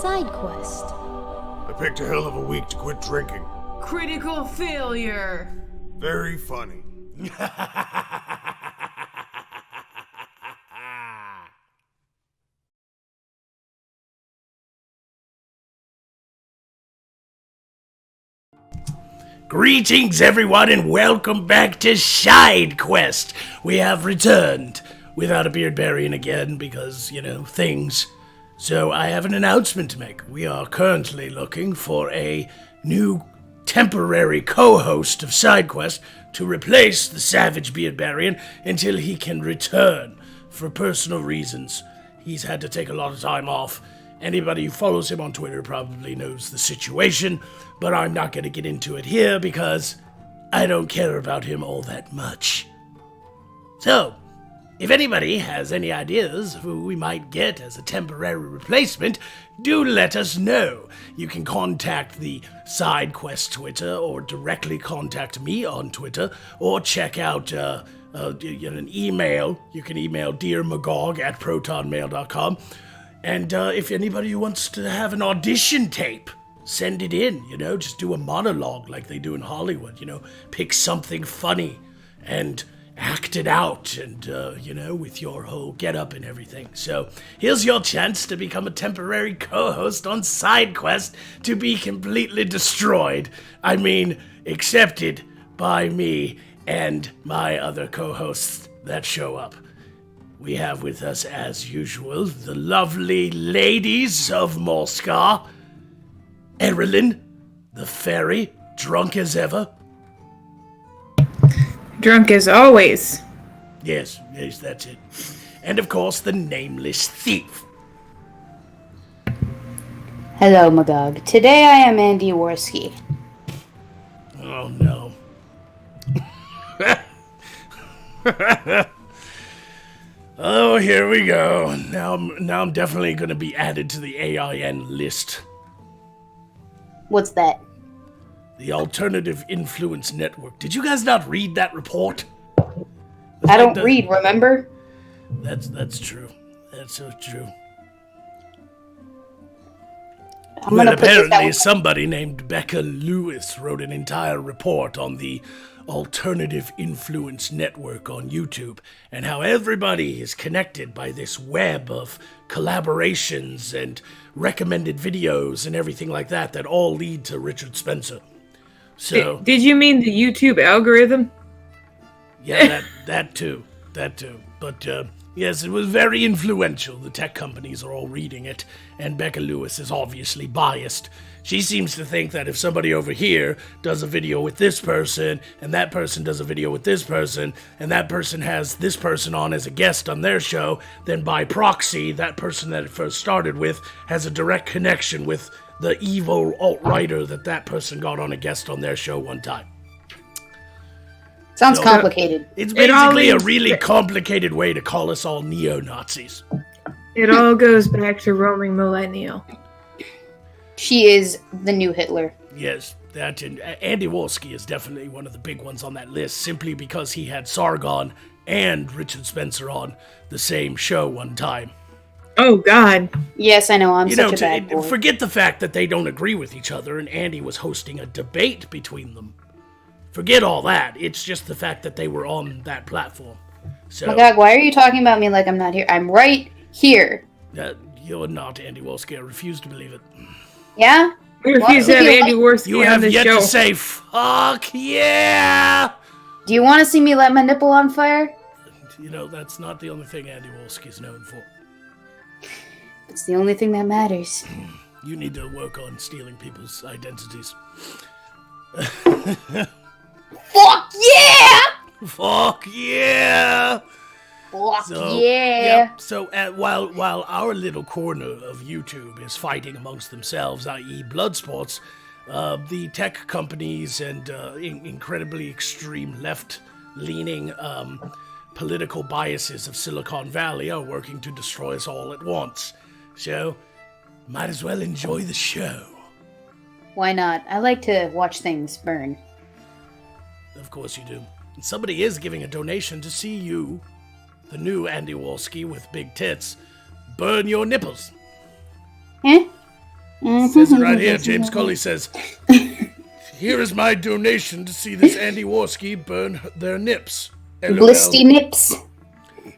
side quest. I picked a hell of a week to quit drinking. Critical failure. Very funny. Greetings, everyone, and welcome back to Side Quest. We have returned without a Beardbarian again because, things. So I have an announcement to make. We are currently looking for a new temporary co-host of Side Quest to replace the Savage Beardbarian until he can return for personal reasons. He's had to take a lot of time off. Anybody who follows him on Twitter probably knows the situation, but I'm not going to get into it here because I don't care about him all that much. So, if anybody has any ideas of who we might get as a temporary replacement, do let us know. You can contact the Side Quest Twitter or directly contact me on Twitter or check out an email. You can email dearmagog@protonmail.com. And if anybody wants to have an audition tape, send it in, just do a monologue like they do in Hollywood, pick something funny and act it out and, with your whole get-up and everything. So here's your chance to become a temporary co-host on Side Quest to be completely destroyed. I mean, accepted by me and my other co-hosts that show up. We have with us, as usual, the lovely ladies of Morskar. Erilyn, the fairy, drunk as ever. Drunk as always. Yes, that's it. And of course, the nameless thief. Hello, Magog. Today I am Andy Worski. Oh, no. Oh, here we go. Now I'm definitely going to be added to the AIN list. What's that? The Alternative Influence Network. Did you guys not read that report? I don't read, remember? That's true. That's so true. Well, apparently somebody named Becca Lewis wrote an entire report on the Alternative Influence Network on YouTube and how everybody is connected by this web of collaborations and recommended videos and everything like that all lead to Richard Spencer. So Did you mean the YouTube algorithm? Yeah, that too. But yes, it was very influential. The tech companies are all reading it, and Becca Lewis is obviously biased. She seems to think that if somebody over here does a video with this person, and that person does a video with this person, and that person has this person on as a guest on their show, then by proxy, that person that it first started with has a direct connection with the evil alt-writer that person got on a guest on their show one time. Sounds complicated. It's basically a really complicated way to call us all neo-Nazis. It all goes back to roaming millennial. She is the new Hitler. Yes, that and Andy Wolski is definitely one of the big ones on that list, simply because he had Sargon and Richard Spencer on the same show one time. Oh, God. Yes, I know, I'm such a bad boy. Forget the fact that they don't agree with each other and Andy was hosting a debate between them. Forget all that. It's just the fact that they were on that platform. So, My God, why are you talking about me like I'm not here? I'm right here. You're not Andy Wolski. I refuse to believe it. Yeah? We refuse to have Andy Worski You on have the yet show. to say, fuck yeah! Do you want to see me let my nipple on fire? That's not the only thing Andy Wolski's known for. It's the only thing that matters. You need to work on stealing people's identities. Fuck yeah! Fuck yeah! Fuck So, yeah! Yep. So while our little corner of YouTube is fighting amongst themselves, i.e. blood sports, the tech companies and incredibly extreme left-leaning political biases of Silicon Valley are working to destroy us all at once. So, might as well enjoy the show. Why not? I like to watch things burn. Of course you do. And somebody is giving a donation to see you, the new Andy Wolski with big tits, burn your nipples. Eh? It says it right here. James Cully says, "Here is my donation to see this Andy Warski burn their nips." LOL. Blisty nips.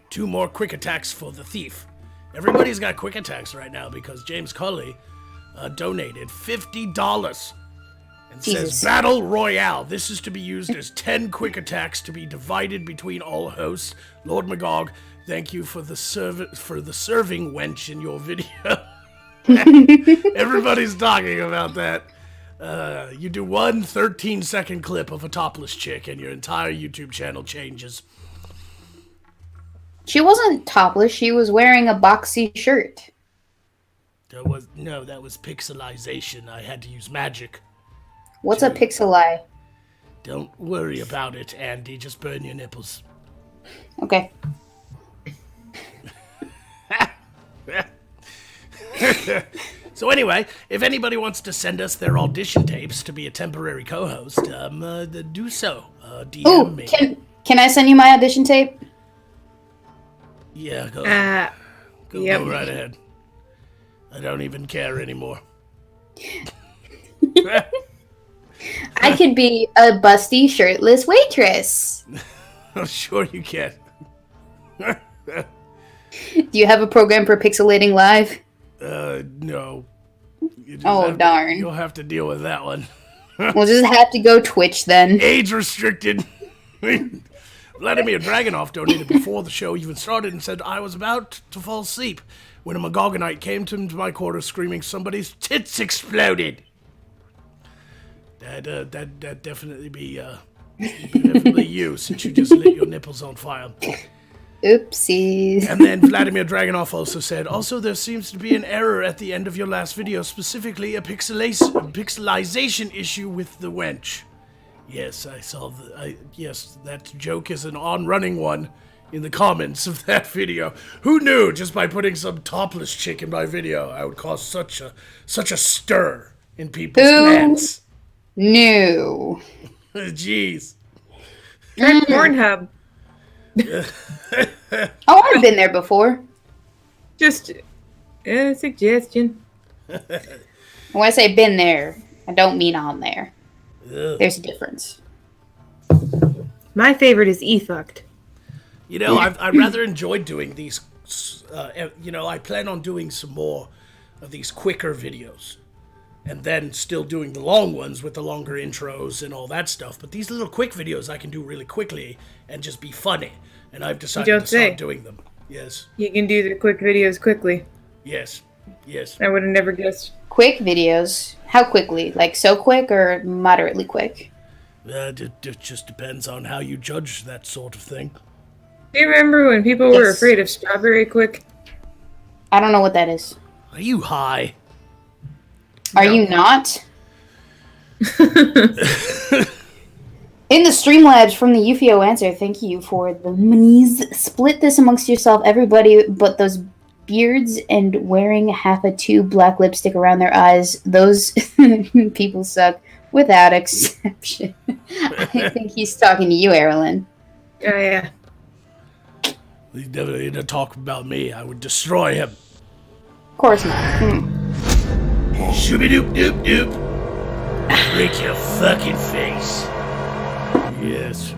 2 more quick attacks for the thief. Everybody's got quick attacks right now because James Cully donated $50 and Jesus. says Battle Royale. This is to be used as 10 quick attacks to be divided between all hosts. Lord Magog, thank you for the serving wench in your video. Everybody's talking about that. You do one 13-second clip of a topless chick and your entire YouTube channel changes. She wasn't topless. She was wearing a boxy shirt. That was pixelization. I had to use magic. What's a pixeli? Don't worry about it, Andy. Just burn your nipples. Okay. So anyway, if anybody wants to send us their audition tapes to be a temporary co-host, do so. DM Ooh, me. can I send you my audition tape? Yeah, go Yep. right ahead. I don't even care anymore. I could be a busty, shirtless waitress. I'm sure you can. Do you have a program for pixelating live? No. You just Oh, darn. You'll have to deal with that one. We'll just have to go Twitch then. Age restricted. Vladimir Dragunov donated before the show even started and said, "I was about to fall asleep when a Magogonite came to my quarters screaming, 'Somebody's tits exploded!'" That'd definitely be definitely you, since you just lit your nipples on fire. Oopsies. And then Vladimir Dragunov also said, "Also, there seems to be an error at the end of your last video, specifically a pixelization issue with the wench." Yes, I saw yes, that joke is an on-running one in the comments of that video. Who knew just by putting some topless chick in my video I would cause such a stir in people's plans? No. Jeez. Try Pornhub. Oh, I've been there before. Just a suggestion. When I say been there, I don't mean on there. Ugh. There's a difference. My favorite is E-Fucked. You know, I rather enjoyed doing these. I plan on doing some more of these quicker videos, and then still doing the long ones with the longer intros and all that stuff. But these little quick videos I can do really quickly and just be funny, and I've decided to start doing them. Yes, You can do the quick videos quickly. yes. I would have never guessed. Quick videos. How quickly? Like so quick or moderately quick? It just depends on how you judge that sort of thing. Do you remember when people were Yes. afraid of Strawberry Quick? I don't know what that is. Are you high? Are you not? In the Streamlabs from the UFO answer, thank you for the monies. Split this amongst yourself, everybody but those beards and wearing half a tube black lipstick around their eyes. Those people suck without exception. I think he's talking to you, Erilyn. Oh, yeah. He's definitely gonna talk about me. I would destroy him. Of course not. Shooby doop doop doop. Break your fucking face. Yes.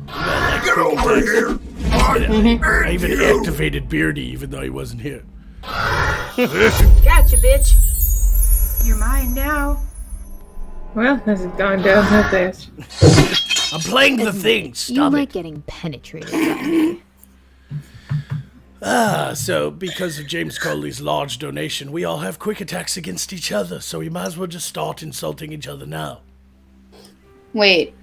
Get over here! I even activated Beardy even though he wasn't here. Gotcha, bitch. You're mine now. Well, this has gone down so fast. I'm playing the thing. You Stop like it. getting penetrated by me. So, because of James Coley's large donation, we all have quick attacks against each other, so we might as well just start insulting each other now. Wait,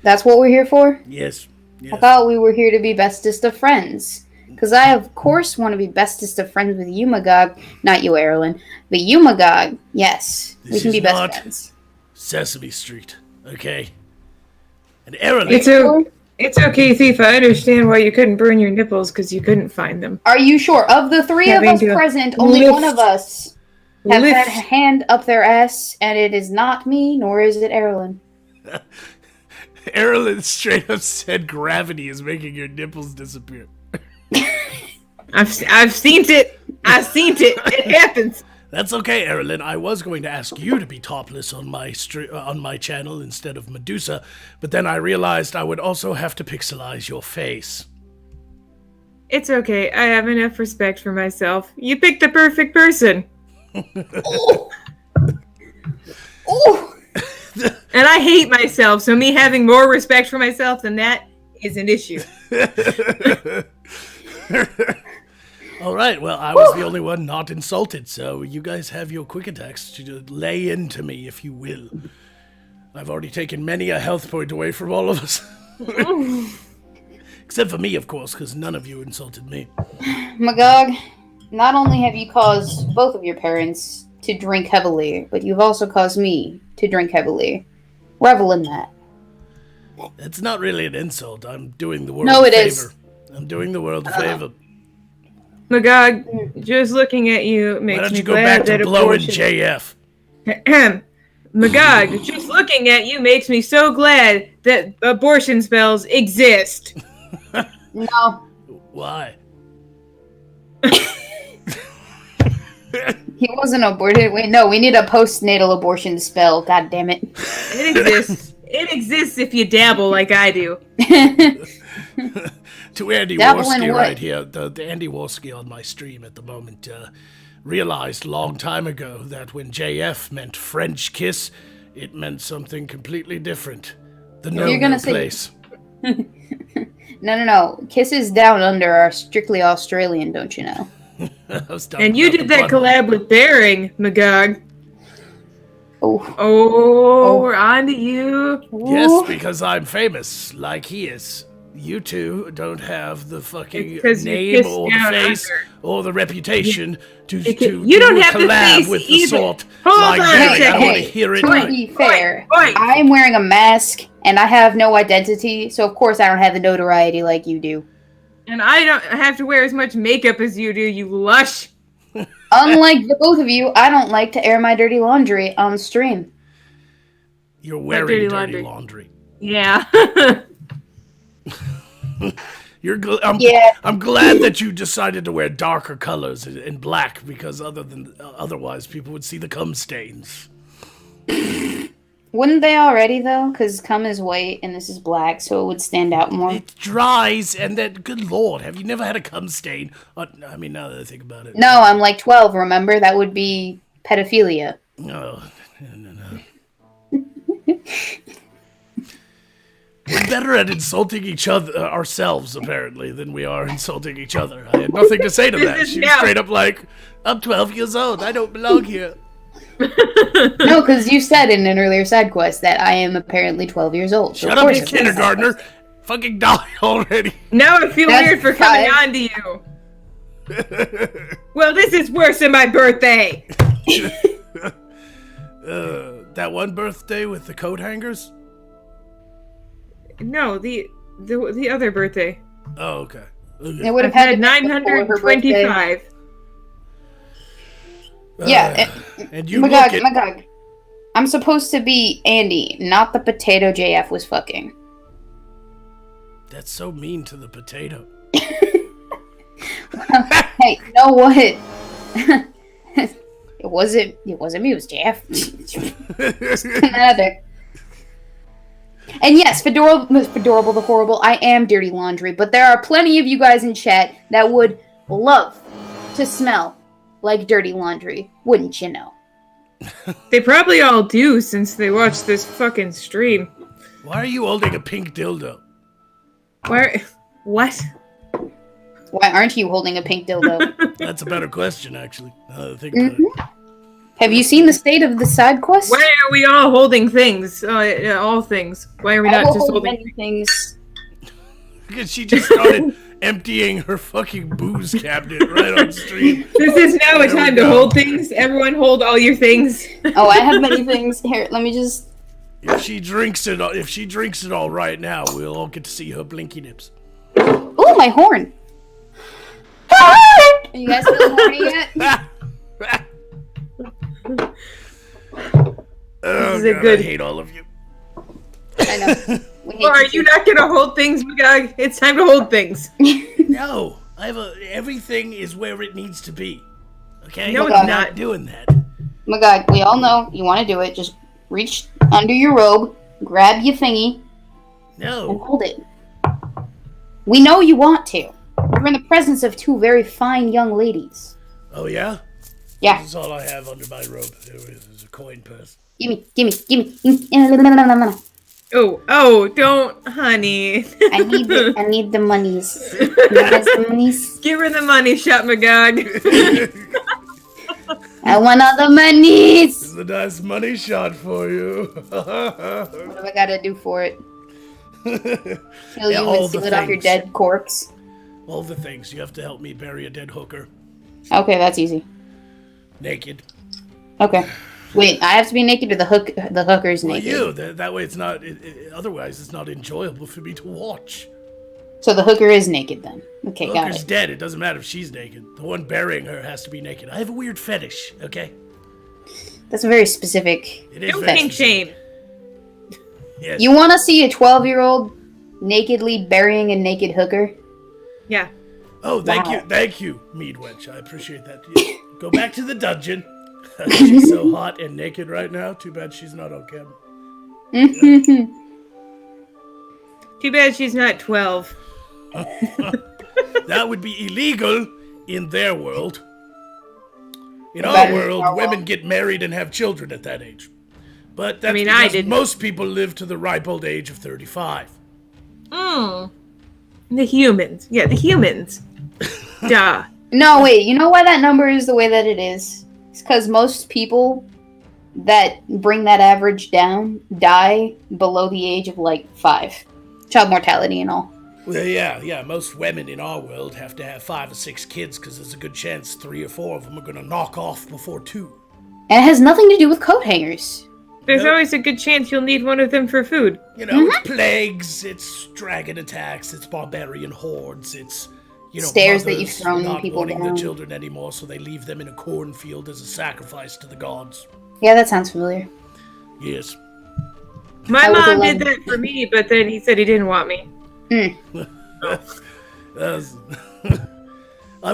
that's what we're here for? Yes. I thought we were here to be bestest of friends. Because I, of course, want to be bestest of friends with you, Magog. Not you, Erilyn. But you, Magog. Yes. We This can be is best not- friends. Sesame Street, okay? And Aaron, It's okay, Thief. I understand why you couldn't burn your nipples because you couldn't find them. Are you sure? Of the three of Having us to present, only lift- one of us have lift. had a hand up their ass, and it is not me, nor is it Erilyn. Aaron straight up said gravity is making your nipples disappear. I've seen it. I've seen it. It happens. That's okay, Erilyn. I was going to ask you to be topless on my channel instead of Medusa, but then I realized I would also have to pixelize your face. It's okay. I have enough respect for myself. You picked the perfect person. Oh! Oh! And I hate myself, so me having more respect for myself than that is an issue. All right, well, I was the only one not insulted, so you guys have your quick attacks to lay into me, if you will. I've already taken many a health point away from all of us. Except for me, of course, because none of you insulted me. Magog, not only have you caused both of your parents to drink heavily, but you've also caused me to drink heavily. Revel in that. It's not really an insult. I'm doing the world No, a it favor. is. I'm doing the world a favor. Magog, just looking at you makes Why don't me you go glad back to that blowing abortion... JF? Magog, just looking at you makes me so glad that abortion spells exist. No, Why? he wasn't aborted. Wait, no, we need a postnatal abortion spell. God damn it. It exists. It exists if you dabble like I do. To Andy Dabble in Worski what? right here, the Andy Worski on my stream at the moment realized long time ago that when JF meant French kiss, it meant something completely different. The You're gonna no-no say- place. No. Kisses down under are strictly Australian, don't you know? I was talking And you about did the that bun. collab with Bearing, Magog. Oh. Oh, we're on to you. Yes, because I'm famous, like he is. You two don't have the fucking It's 'cause you name kissed or the down face under. or the reputation to You don't do a have the collab face with the either. salt Hold like on a Barry. I second. want to hear it. To be fair, Oi. I'm wearing a mask and I have no identity, so of course I don't have the notoriety like you do. And I don't have to wear as much makeup as you do, you lush. Unlike the both of you, I don't like to air my dirty laundry on stream. You're wearing dirty dirty laundry. laundry. Yeah. Yeah. I'm glad that you decided to wear darker colors in black because otherwise people would see the cum stains. Wouldn't they already, though? Because cum is white and this is black, so it would stand out more. It dries and then, good lord, have you never had a cum stain? I mean, now that I think about it. No, I'm like 12, remember? That would be pedophilia. No. We're better at insulting each other, ourselves, apparently, than we are insulting each other. I had nothing to say to that. This is She was now- straight up like, I'm 12 years old. I don't belong here. No, because you said in an earlier side quest that I am apparently 12 years old. So Shut of up, course you it's- kindergartner. Fucking die already. Now I feel That's weird for coming fine. on to you. Well, this is worse than my birthday. That one birthday with the coat hangers? No, the other birthday. Oh, okay. It would have I've had had to be before her birthday. 925. Yeah, And you Magog, look at... Magog. I'm supposed to be Andy, not the potato JF was fucking. That's so mean to the potato. Hey, you know what? It wasn't me, it was JF. Another. And yes, Fedorable the Horrible, I am dirty laundry, but there are plenty of you guys in chat that would love to smell like dirty laundry, wouldn't you know? They probably all do since they watch this fucking stream. Why are you holding a pink dildo? Where? What? Why aren't you holding a pink dildo? That's a better question, actually. Now that I think about it. Have you seen the state of the side quest? Why are we all holding things? All things. Why are we I not will just hold holding? many things. Because she just started emptying her fucking booze cabinet right on stream. This is now a There we time to go. hold things. Everyone hold all your things. Oh, I have many things. Here, let me just... If she drinks it all right now, we'll all get to see her blinky nips. Ooh, my horn! Are you guys feeling horny yet? Oh, is a God, good- I hate all of you. I know. We hate Well, are you you too. not gonna hold things, Magog? It's time to hold things. No, everything is where it needs to be. Okay? No, it's I'm not. not doing that. My God, we all know you want to do it. Just reach under your robe, grab your thingy, and No. hold it. We know you want to. You're in the presence of two very fine young ladies. Oh, yeah? Yeah. This is all I have under my robe. There's a coin purse. Gimme. Oh, don't, honey. I need the monies. Can you guys the monies? Give her the money, Shot Magog. I want all the monies. This is a nice money shot for you. What have I gotta do for it? Kill Yeah, you all and steal the it off your things. dead corpse. All the things. You have to help me bury a dead hooker. Okay, that's easy. Naked. Okay. Wait, I have to be naked or the hooker's Well, naked? you. That way it's not... otherwise, it's not enjoyable for me to watch. So the hooker is naked then. Okay, got Hooker's it. dead. It doesn't matter if she's naked. The one burying her has to be naked. I have a weird fetish, okay? That's a very specific. It is Don't very kink shame. Yes. You want to see a 12-year-old nakedly burying a naked hooker? Yeah. Oh, thank Wow. you. Thank you, Mead Wench. I appreciate that. Yeah. Go back to the dungeon. She's so hot and naked right now. Too bad she's not on camera. Too bad she's not 12. That would be illegal in their world. In Better our in world, our women world. get married and have children at that age. But that's mean, I because didn't. most people live to the ripe old age of 35. The humans. Yeah, the humans. Duh. No, wait. You know why that number is the way that it is? It's because most people that bring that average down die below the age of like 5. Child mortality and all. Well, yeah. Most women in our world have to have 5 or 6 kids because there's a good chance 3 or 4 of them are going to knock off before 2. And it has nothing to do with coat hangers. There's Nope. always a good chance you'll need one of them for food. You know, it's plagues, it's dragon attacks, it's barbarian hordes, it's, you know, Stairs that you've mothers thrown not people wanting down. their children anymore, so they leave them in a cornfield as a sacrifice to the gods. Yeah, that sounds familiar. Yes. My I was mom 11. did that for me, but then he said he didn't want me. That's-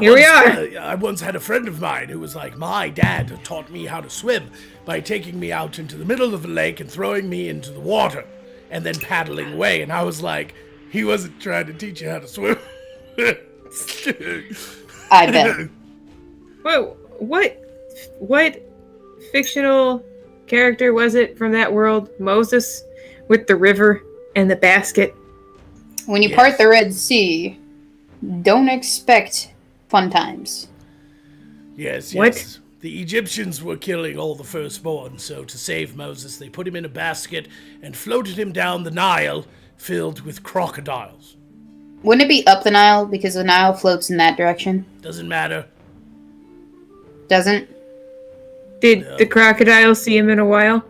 Here we are. I once had a friend of mine who was like, my dad taught me how to swim by taking me out into the middle of the lake and throwing me into the water and then paddling away. And I was like, he wasn't trying to teach you how to swim. I bet. Whoa, what fictional character was it from that world? Moses with the river and the basket? When you Yes. part the Red Sea, don't expect fun times. Yes, What? yes. The Egyptians were killing all the firstborn, so to save Moses, they put him in a basket and floated him down the Nile filled with crocodiles. Wouldn't it be up the Nile because the Nile floats in that direction? Doesn't matter. Doesn't? Did No. the crocodile see him in a while?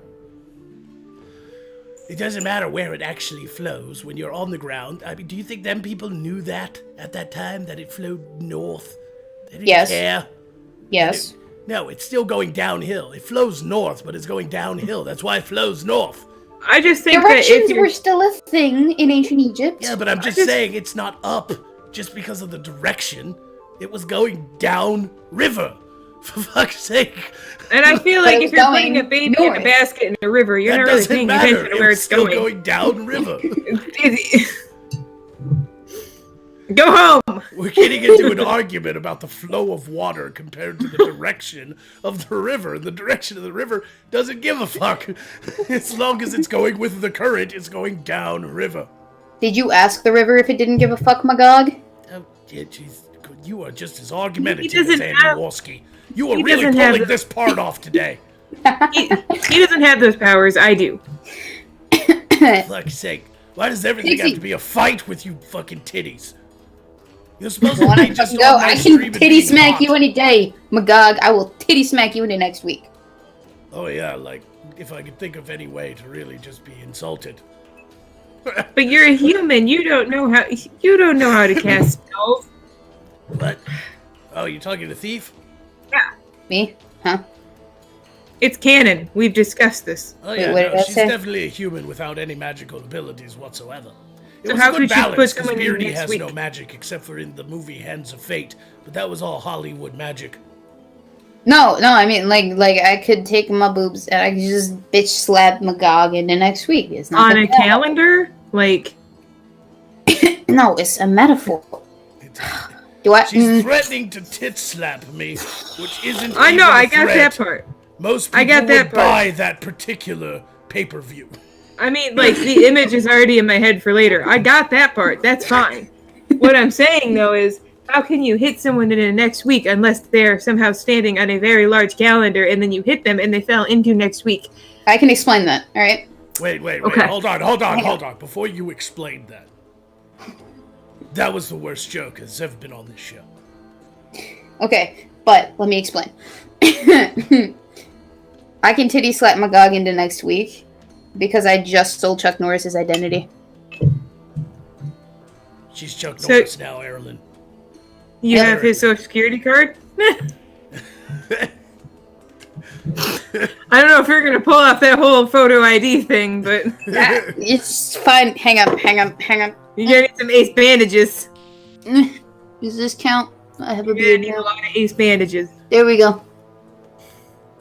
It doesn't matter where it actually flows when you're on the ground. I mean, do you think them people knew that at that time, that it flowed north? They didn't Yes. care. Yes. No, it's still going downhill. It flows north, but it's going downhill. That's why it flows north. I just think that if Directions you're were still a thing in ancient Egypt. Yeah, but I'm just saying it's not up just because of the direction. It was going down river. For fuck's sake. and I feel But like it if was you're going putting a baby in a north. basket in a river, you're That not really doesn't paying matter. attention to where it's still going. going down river. Go home. We're getting into an argument about the flow of water compared to the direction of the river. And the direction of the river doesn't give a fuck. As long as it's going with the current, it's going down river. Did you ask the river if it didn't give a fuck, Magog? Oh, yeah, jeez. You are just as argumentative doesn't as Andy have- Warski. You are he really doesn't have pulling the- this part off today. He doesn't have those powers. I do. For fuck's sake. Why does everything have Easy. to be a fight with you fucking titties? You're supposed to Wanna be just go? on my I stream can and titty being smack hot. you any day, Magog. I will titty smack you into next week. Oh yeah, like, if I could think of any way to really just be insulted. But you're a human. You don't know how to cast spells. What? Oh, you're talking to Thief? Me? Huh? It's canon. We've discussed this. Oh Wait, yeah, what did no, I she's say? definitely a human without any magical abilities whatsoever. It So was how a good could you balance, put 'cause someone in Beardy next has week? no magic except for in the movie Hands of Fate, but that was all Hollywood magic. No, I mean like I could take my boobs and I could just bitch slap Magog into next week. It's not On gonna a happen. calendar? Like, No, it's a metaphor. It's- Do I? She's threatening to tit slap me, which isn't. I know, even a I got that threat. part. Most people I got that would part. buy that particular pay-per-view. I mean, like, the image is already in my head for later. I got that part. That's fine. What I'm saying, though, is how can you hit someone in the next week unless they're somehow standing on a very large calendar and then you hit them and they fell into next week? I can explain that. All right. Wait. Okay. Hold on. Before you explain that. That was the worst joke that's ever been on this show. Okay, but let me explain. I can titty slap Magog into next week because I just stole Chuck Norris's identity. She's Chuck So- Norris now, Erilyn. You Yeah. have his social security card? I don't know if you're gonna pull off that whole photo ID thing, but It's fine. Hang on. you're gonna need some ace bandages. Does this count? I have a You're gonna beard need a now. lot of ace bandages. There we go.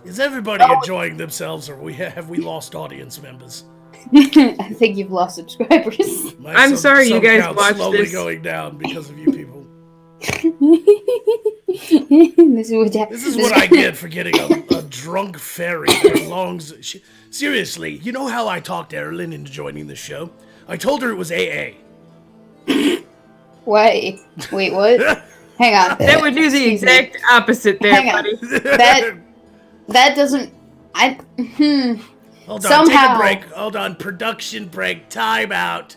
Is everybody Oh. enjoying themselves, or have we lost audience members? I think you've lost subscribers. My I'm sorry you guys count's watched slowly this. going down because of you people. This This is what I get for getting a drunk fairy that belongs. Seriously, you know how I talked Erilyn into joining the show? I told her it was AA. Wait, what? Hang on. That would do the exact opposite there, Hang on. buddy. That doesn't. Hold on, Somehow. take a break. Hold on, production break. Time out.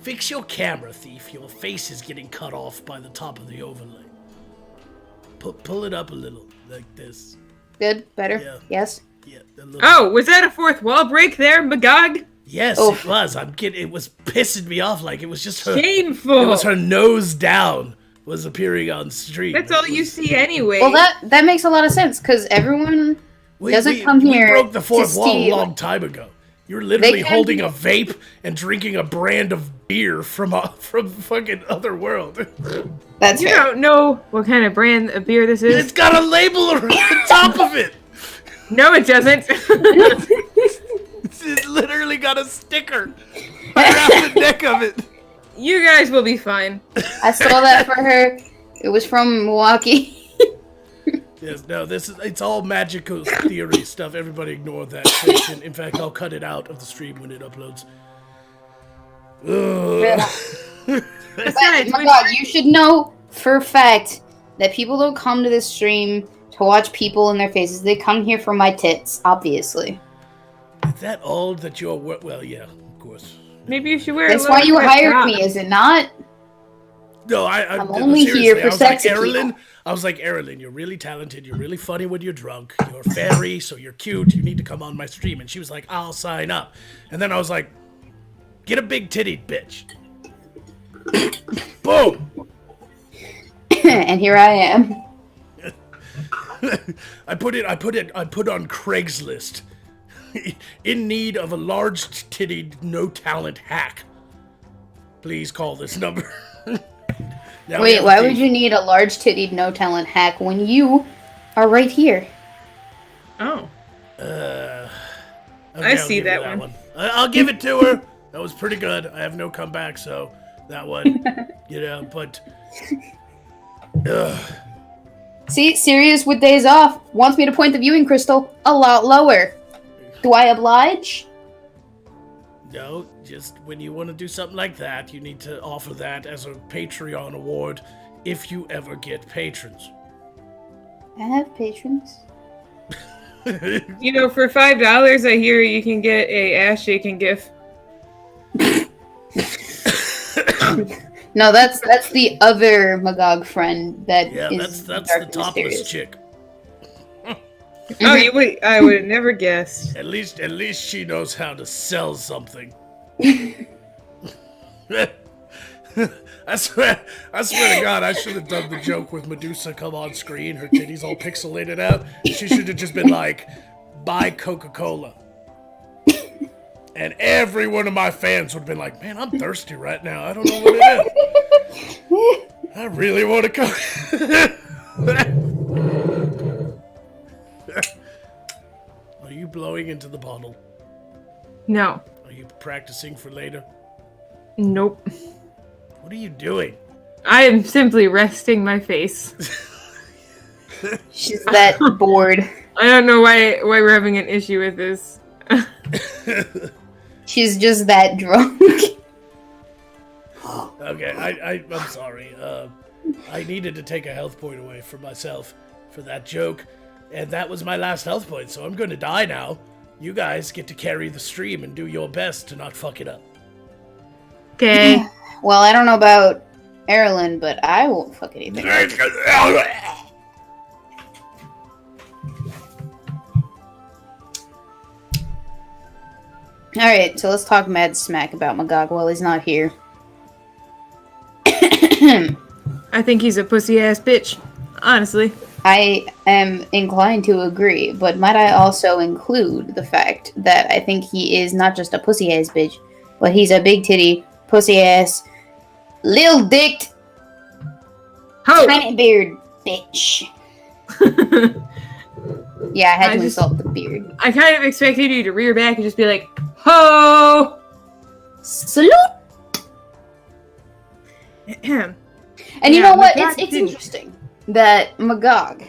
Fix your camera, thief. Your face is getting cut off by the top of the overlay. Pull it up a little, like this. Good, better. Yeah. Yes. Yeah. A little. Oh, was that a fourth wall break there, Magog? Yes, Oh. it was. It was pissing me off. Like it was just her. Shameful. It was her nose down was appearing on stream. That's It all you was- see anyway. Well, that makes a lot of sense because everyone doesn't come here We broke the fourth to wall a steal. long time ago. You were literally can- holding a vape and drinking a brand of beer from fucking other world. That's You fair. don't know what kind of brand of beer this is. It's got a label on the top of it. No, it doesn't. It's literally got a sticker around the neck of it. You guys will be fine. I stole that for her. It was from Milwaukee. Yes, no, it's all magical theory stuff. Everybody ignore that fiction. In fact, I'll cut it out of the stream when it uploads. Ugh. Besides, Oh my god, you should know for a fact that people don't come to this stream to watch people in their faces. They come here for my tits, obviously. Is that all that you're... Well, yeah, of course. maybe you should wear. That's a why you low-cut hired top. me, is it not? No, I'm only here seriously, for I was like, sexy Erilyn, people. I was like, Erilyn, you're really talented. You're really funny when you're drunk. You're fairy, so you're cute. You need to come on my stream. And she was like, I'll sign up. And then I was like, get a big titty, bitch. Boom. And here I am. I put on Craigslist. In need of a large-tittied, no-talent hack. Please call this number. Now we Wait, have why a would thief. you need a large-tittied, no-talent hack when you are right here? Oh, Okay, I I'll see give you that one. I'll give it to her. That was pretty good. I have no comeback, so that one, but. See, Sirius with days off wants me to point the viewing crystal a lot lower. Do I oblige? No, just when you want to do something like that, you need to offer that as a Patreon award if you ever get patrons. I have patrons. you know, for $5, I hear you can get a ass shaking gif. No, that's the other Magog friend that Yeah, is that's dark the and topless mysterious. chick. Oh, you would. I would have never guessed. At least she knows how to sell something. I swear to God, I should have done the joke with Medusa come on screen, her titties all pixelated out. She should have just been like, buy Coca-Cola. And every one of my fans would have been like, man, I'm thirsty right now. I don't know what it is. I really want to go. blowing into the bottle? No. Are you practicing for later? Nope. What are you doing? I am simply resting my face. She's that bored. I don't know why we're having an issue with this. She's just that drunk. Okay, I'm sorry. I needed to take a health point away for myself for that joke, and that was my last health point, so I'm going to die now. You guys get to carry the stream and do your best to not fuck it up. Okay. Well, I don't know about Erlen, but I won't fuck anything up. Alright, so let's talk mad smack about Magog while he's not here. I think he's a pussy ass bitch. Honestly. I am inclined to agree, but might I also include the fact that I think he is not just a pussy ass bitch, but he's a big titty, pussy ass, lil dicked, Ho! tiny beard bitch. Yeah, I had to insult the beard. I kind of expected you to rear back and just be like, ho! Salute! And you Yeah, know what? Magog It's didn't. interesting that Magog,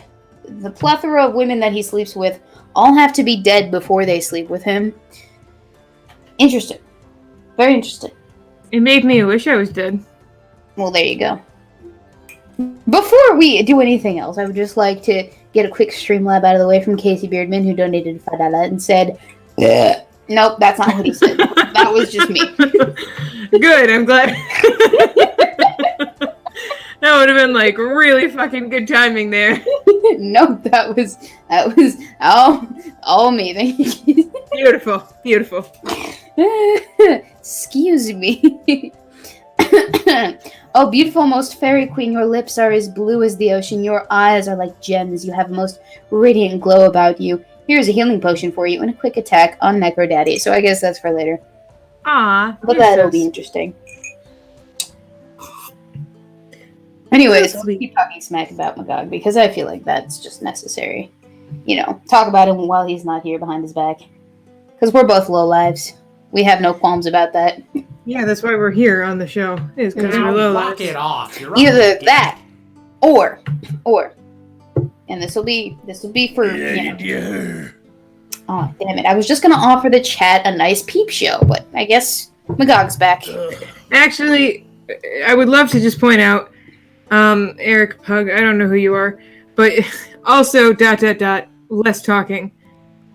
the plethora of women that he sleeps with, all have to be dead before they sleep with him. Interesting. Very interesting. It made me wish I was dead. Well, there you go. Before we do anything else, I would just like to get a quick Streamlab out of the way from Casey Beardman, who donated $5 and said, nope, that's not what he said. That was just me. Good, I'm glad. That would have been like really fucking good timing there. Nope, that was all me. Thank you. Beautiful, beautiful. Excuse me. Oh, beautiful, most fairy queen, your lips are as blue as the ocean. Your eyes are like gems. You have a most radiant glow about you. Here's a healing potion for you and a quick attack on Necro Daddy. So I guess that's for later. Aw. But you're that'll so be interesting. Anyways, So let's sweet. keep talking smack about Magog because I feel like that's just necessary. You know, talk about him while he's not here behind his back. Because we're both low lives. We have no qualms about that. Yeah, that's why we're here on the show. Is because we're low Knock lives. it off. You're Either on that or and this will be for you know. Yeah. Oh damn it. I was just gonna offer the chat a nice peep show, but I guess Magog's back. Actually, I would love to just point out, Eric Pug, I don't know who you are, but also, ... less talking.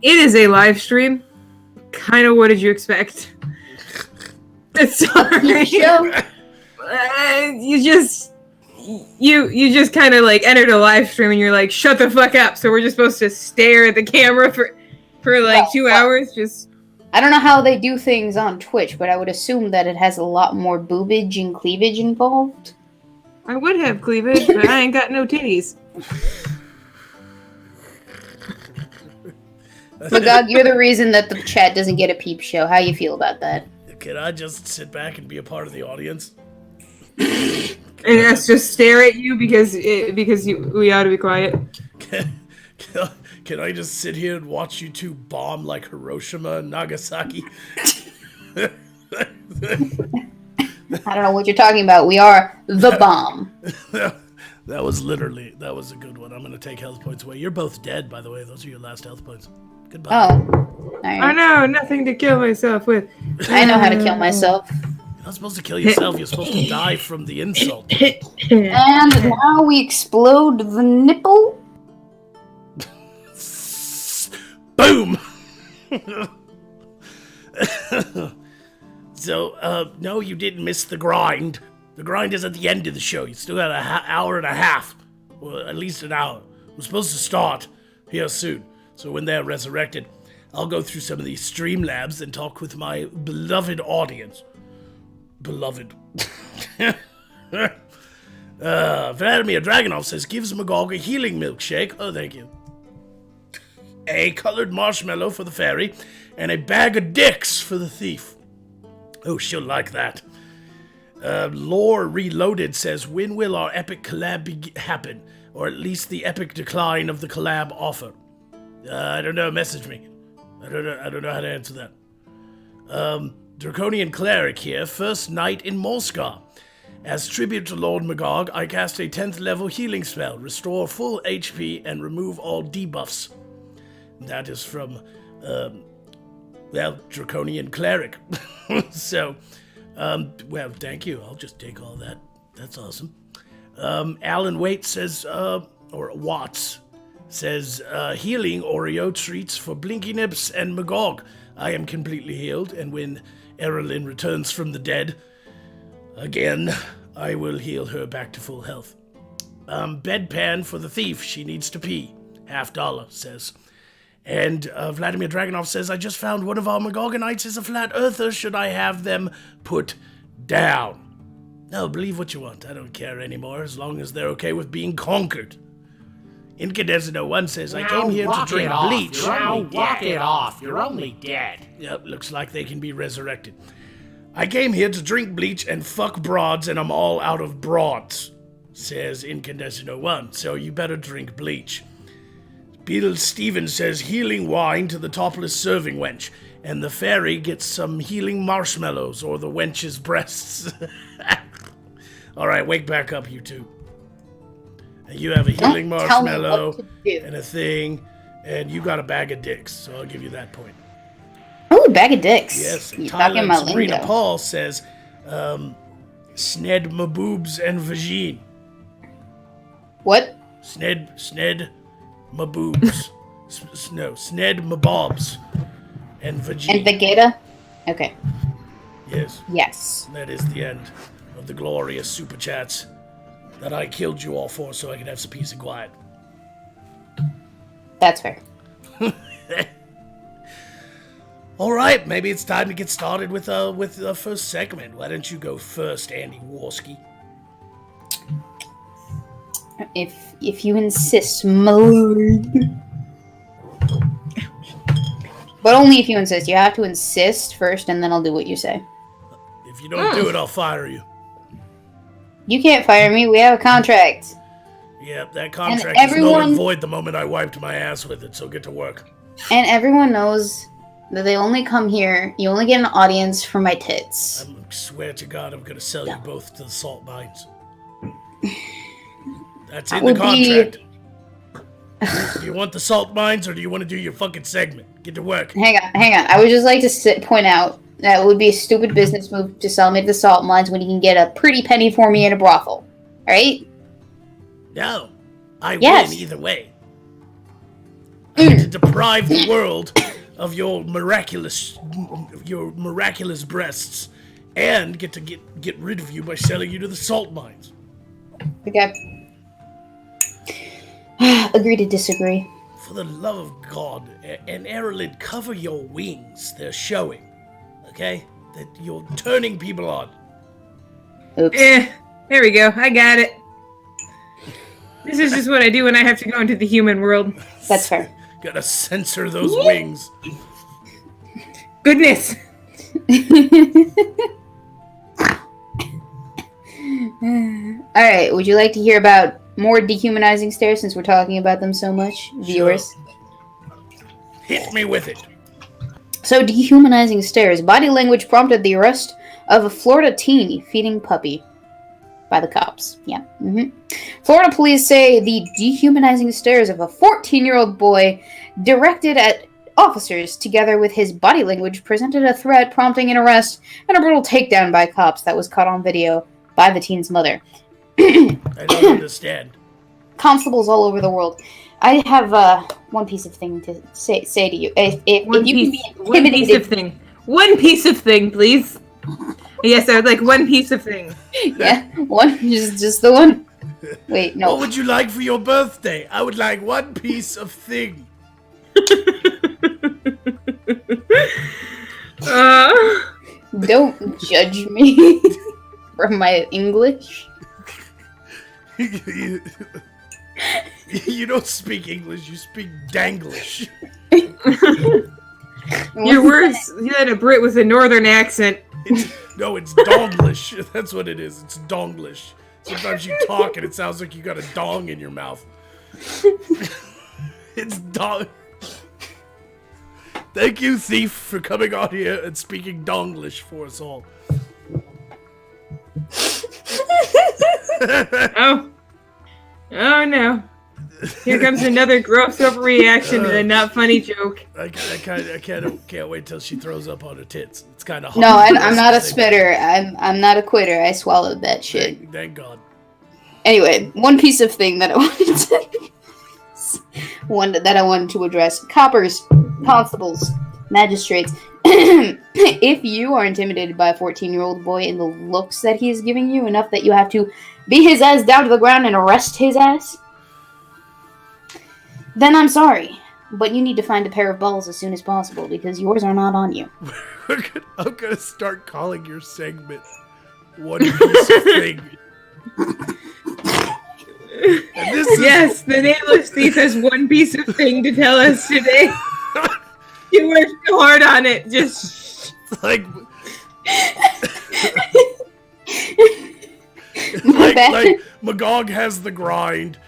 It is a live stream. Kind of what did you expect? Sorry. Peep show? You just kind of like entered a live stream and you're like, shut the fuck up. So we're just supposed to stare at the camera for like 2 hours. Just I don't know how they do things on Twitch, but I would assume that it has a lot more boobage and cleavage involved. I would have cleavage, but I ain't got no titties. Magog, you're the reason that the chat doesn't get a peep show. How you feel about that? Can I just sit back and be a part of the audience? And us just stare at you because we ought to be quiet. Can I just sit here and watch you two bomb like Hiroshima and Nagasaki? I don't know what you're talking about. We are the bomb. That was a good one. I'm gonna take health points away. You're both dead, by the way. Those are your last health points. Goodbye. Oh. Oh Alright. no, nothing to kill myself with. I know how to kill myself. You're not supposed to kill yourself. You're supposed to die from the insult. And now we explode the nipple. Boom! So, no, you didn't miss the grind. The grind is at the end of the show. You still got an hour and a half. Well, at least an hour. We're supposed to start here soon. So when they're resurrected, I'll go through some of these Streamlabs and talk with my beloved audience. Beloved. Vladimir Dragonov says, gives Magog a healing milkshake. Oh, thank you. A colored marshmallow for the fairy, and a bag of dicks for the thief. Oh, she'll like that. Lore Reloaded says, when will our epic collab happen? Or at least the epic decline of the collab offer? I don't know, message me. I don't know how to answer that. Draconian Cleric here, first night in Molskar. As tribute to Lord Magog, I cast a 10th level healing spell, restore full HP, and remove all debuffs. That is from, Draconian Cleric. So, well, thank you. I'll just take all that. That's awesome. Alan Waite says, or Watts says, healing Oreo treats for Blinky Nips and Magog. I am completely healed, and when Erilyn returns from the dead, again, I will heal her back to full health. Bedpan for the thief. She needs to pee. $50 says. And Vladimir Dragunov says, I just found one of our Magogonites is a flat earther. Should I have them put down? No, believe what you want. I don't care anymore, as long as they're okay with being conquered. Incandescent 01 says, I came here to drink bleach. Walk it off. You're only dead. Yep, looks like they can be resurrected. I came here to drink bleach and fuck broads, and I'm all out of broads, says Incandescent 01, so you better drink bleach. Beetle Stevens says, healing wine to the topless serving wench, and the fairy gets some healing marshmallows or the wench's breasts. All right, wake back up, you two. And you have a healing marshmallow and a thing, and you got a bag of dicks, so I'll give you that point. Oh, bag of dicks. Yes, You're Tyler talking and my Sabrina lingo. Paul says, sned my boobs and vagine. What? Sned my boobs. Sned my bobs and vagine. And Vegeta? Okay. Yes, Yes. that is the end of the glorious super chats that I killed you all for so I could have some peace and quiet. That's fair. All right, maybe it's time to get started with the first segment. Why don't you go first, Andy Warski? If you insist, my lord. But only if you insist. You have to insist first, and then I'll do what you say. If you don't do it, I'll fire you. You can't fire me. We have a contract. Yep, that contract is null everyone- and void the moment I wiped my ass with it, so get to work. And everyone knows that they only come here. You only get an audience for my tits. I swear to God, I'm gonna sell you both to the salt mines. That's in the would be- contract. Do you want the salt mines, or do you want to do your fucking segment? Get to work. Hang on. I would just like to point out that it would be a stupid business move to sell me to the salt mines when you can get a pretty penny for me in a brothel. Alright? No, I Yes. win either way. I get to deprive the world of your miraculous breasts, and get to get rid of you by selling you to the salt mines. Okay. Agree to disagree. For the love of God, and Erilyn, cover your wings. They're showing. Okay? That you're turning people on. Oops. There we go. I got it. This is just what I do when I have to go into the human world. That's fair. Gotta censor those wings. Goodness. Alright, would you like to hear about more dehumanizing stares since we're talking about them so much, viewers? Hit me with it. So, dehumanizing stares. Body language prompted the arrest of a Florida teen feeding puppy by the cops. Yeah. Florida police say the dehumanizing stares of a 14-year-old boy directed at officers, together with his body language, presented a threat prompting an arrest and a brutal takedown by cops that was caught on video by the teen's mother. I don't understand. Constables all over the world. I have one piece of thing to say to you. If you can be intimidated, One piece of thing, please. Yes, I would like one piece of thing. yeah, one, just the one. Wait, no. What would you like for your birthday? I would like one piece of thing. Don't judge me for my English. You don't speak English, you speak Danglish. Your words, you had a Brit with a northern accent. No, it's Donglish. That's what it is. It's Donglish. Sometimes you talk and it sounds like you got a dong in your mouth. It's dong. Thank you, Thief, for coming on here and speaking Donglish for us all. Oh no. Here comes another gross overreaction to the not funny joke. I can't wait till she throws up on her tits. It's kind of hard. No, I'm not a spitter. I'm not a quitter. I swallowed that shit. Thank God. Anyway, one piece of thing that I wanted to address: coppers, constables, magistrates. If you are intimidated by a 14-year-old boy and the looks that he is giving you enough that you have to beat his ass down to the ground and arrest his ass, then I'm sorry, but you need to find a pair of balls as soon as possible because yours are not on you. I'm gonna start calling your segment "One Piece of Thing." Yes, the Nameless Thief has one piece of thing to tell us today. You worked so hard on it, just... like Magog has the grind.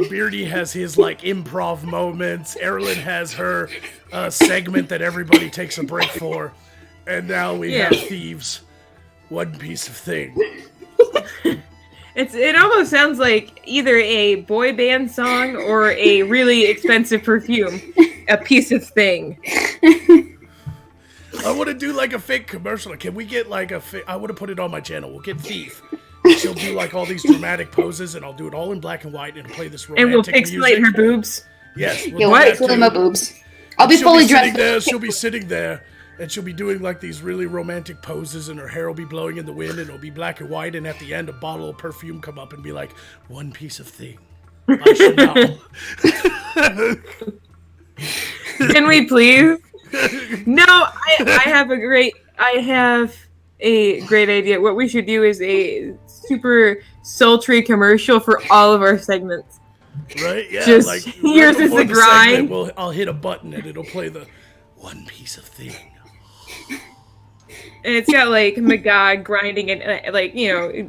Beardy has his like improv moments. Erilyn has her segment that everybody takes a break for, and now we have Thieves. One piece of thing. It almost sounds like either a boy band song or a really expensive perfume. A piece of thing. I want to do like a fake commercial. Can we get like I want to put it on my channel. We'll get Thief. She'll do like all these dramatic poses, and I'll do it all in black and white, and it'll play this romantic and we'll pixelate music. her boobs. Yes. You'll pixelate my boobs. I'll be fully dressed. She'll be sitting there, and she'll be doing like these really romantic poses, and her hair will be blowing in the wind, and it'll be black and white, and at the end, a bottle of perfume come up and be like, one piece of thing. I should know. Can we please? No, I have a great idea. What we should do is a super sultry commercial for all of our segments. Right? Yeah. Just like yours is the grind. I'll hit a button and it'll play the one piece of thing. And it's got like Magog grinding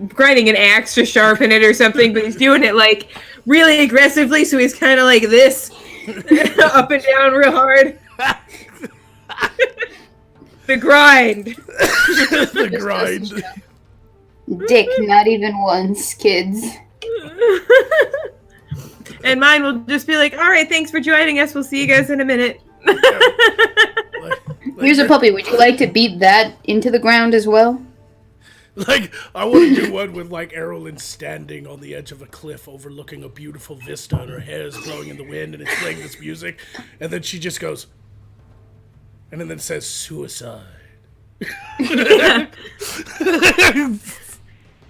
grinding an axe to sharpen it or something, but he's doing it like really aggressively, so he's kind of like this, up and down real hard. The grind. The grind. Dick, not even once, kids. And mine will just be like, all right, thanks for joining us. We'll see you guys in a minute. Here's a puppy. Would you like to beat that into the ground as well? Like, I want to do one with, like, Erilyn standing on the edge of a cliff overlooking a beautiful vista, and her hair is blowing in the wind, and it's playing this music, and then she just goes, and then says, suicide.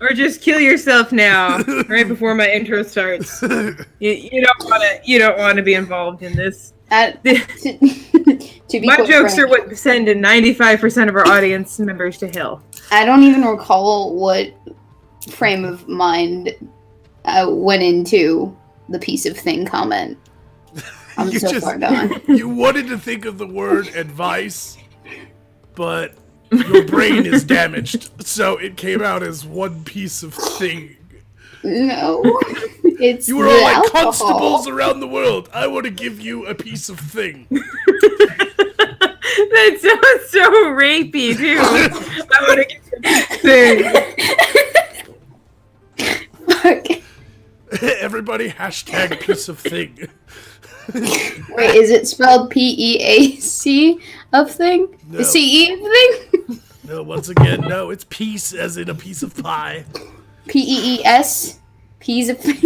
Or just kill yourself now, right before my intro starts. You don't want to be involved in this. To be My quite jokes frank, are what send 95% of our audience members to hell. I don't even recall what frame of mind went into the piece of thing comment. I'm so far gone. You wanted to think of the word advice, but your brain is damaged, so it came out as one piece of thing. No, it's You were the all like alcohol. constables around the world. I want to give you a piece of thing. That sounds so rapey, too. I want to get thing. Fuck. Everybody hashtag piece of thing. Wait, is it spelled P-E-A-C of thing? No. C-E of thing? No, once again, no. It's piece as in a piece of pie. P-E-E-S? Peas of thing?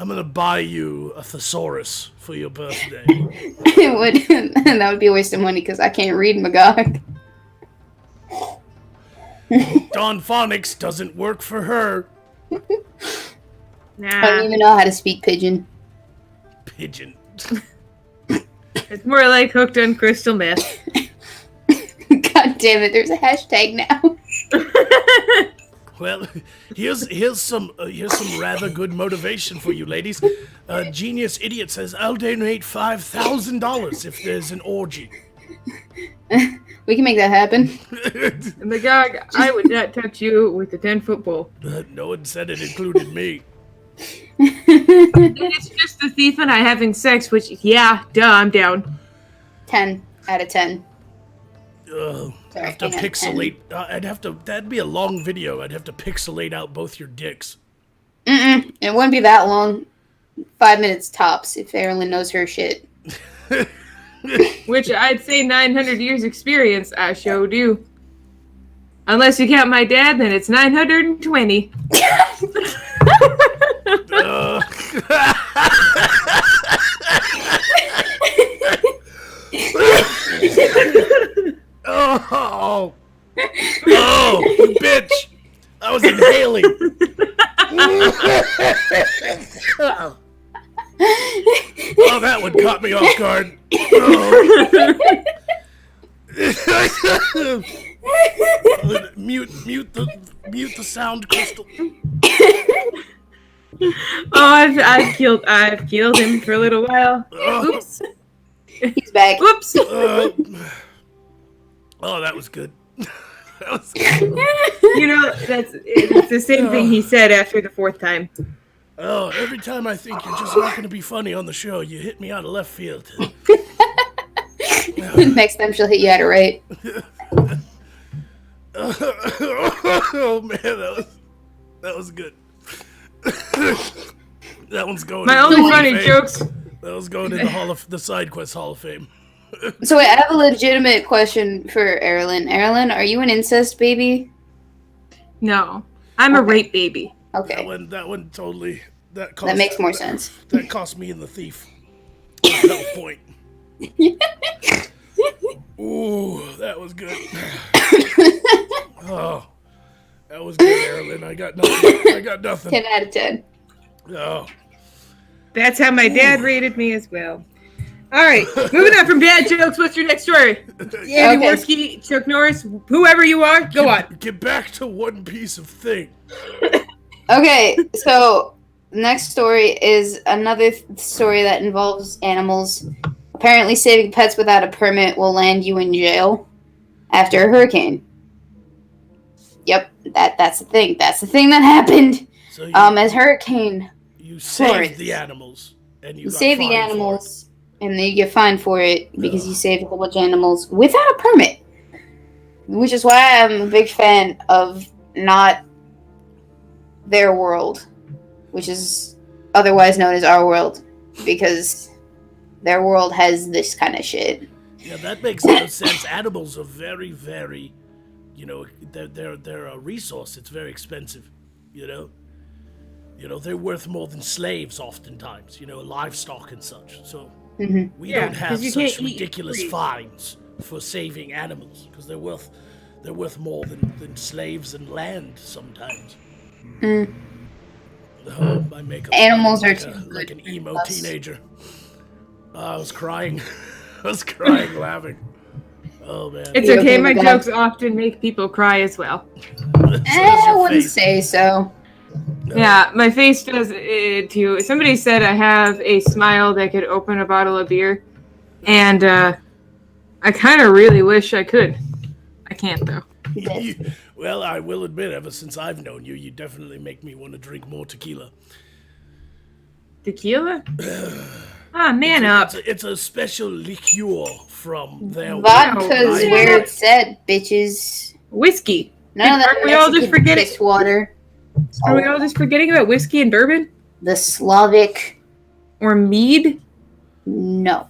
I'm gonna buy you a thesaurus for your birthday. It would, that would be a waste of money because I can't read Magog. Dawn Phonics doesn't work for her. I Nah, don't even know how to speak pigeon. Pigeon. it's more like hooked on crystal meth. God damn it, there's a hashtag now. Well, here's some rather good motivation for you, ladies. Genius Idiot says, I'll donate $5,000 if there's an orgy. We can make that happen. Magog, I would not touch you with a 10-foot pole. No one said it included me. It's just the thief and I having sex, which, yeah, duh, I'm down. 10. out of 10. I Sorry, have to 10 out of 10. pixelate. That'd be a long video. I'd have to pixelate out both your dicks. It wouldn't be that long. 5 minutes tops if Erilyn knows her shit. Which I'd say 900 years experience, I sure do. Unless you count my dad, then it's 920. Oh, you bitch! I was inhaling. Oh, that one caught me off guard. Oh. Mute the sound, Crystal. Oh, I've killed him for a little while. Oops. He's back. Whoops. Oh, that was good. That was good. You know, it's the same thing he said after the fourth time. Oh, every time I think you're just not going to be funny on the show, you hit me out of left field. Next time she'll hit you at it right. Oh man, that was good. That one's going. My in only the Hall of funny Fame. jokes. That was going in the Side Quest Hall of Fame. So wait, I have a legitimate question for Erilyn. Erilyn, are you an incest baby? No, I'm a rape baby. Okay, That one totally. That makes more sense. That cost me in the thief. No point. Ooh, that was good. Oh, that was good, Erilyn. I got nothing. 10 out of 10. Oh. That's how my dad rated me as well. All right, moving on from dad jokes. What's your next story? Andy Worski, Chuck Norris, whoever you are, go on. Get back to one piece of thing. Okay, so next story is another story that involves animals. Apparently, saving pets without a permit will land you in jail after a hurricane. Yep, that's the thing. That's the thing that happened. So As hurricane, you saved Florence. the animals, and you got save the fined for animals, and then you get fined for it because you saved a whole bunch of animals without a permit. Which is why I'm a big fan of not their world, which is otherwise known as our world, because their world has this kind of shit. Yeah, that makes no sense. Animals are very, very, they're a resource. It's very expensive, they're worth more than slaves oftentimes, livestock and such. So we Yeah, don't have 'cause you such can't eat ridiculous free. fines for saving animals because they're worth more than slaves and land sometimes. Oh, my makeup. Animals are like too like good an for emo us. teenager. I was crying. I was crying, laughing. Oh man. It's You okay, okay my with that? jokes often make people cry as well. So does I your wouldn't face. say so. Yeah, my face does it too. Somebody said I have a smile that could open a bottle of beer, and I kind of really wish I could. I can't though. Well, I will admit, ever since I've known you, you definitely make me want to drink more tequila. Tequila? Ah, man up. It's a special liqueur from their Vodka's Wow. where it's at, bitches. Whiskey. None of that Aren't we all just Mexican forgetting? piss water. Are we all just forgetting about whiskey and bourbon? The Slavic. Or mead? No.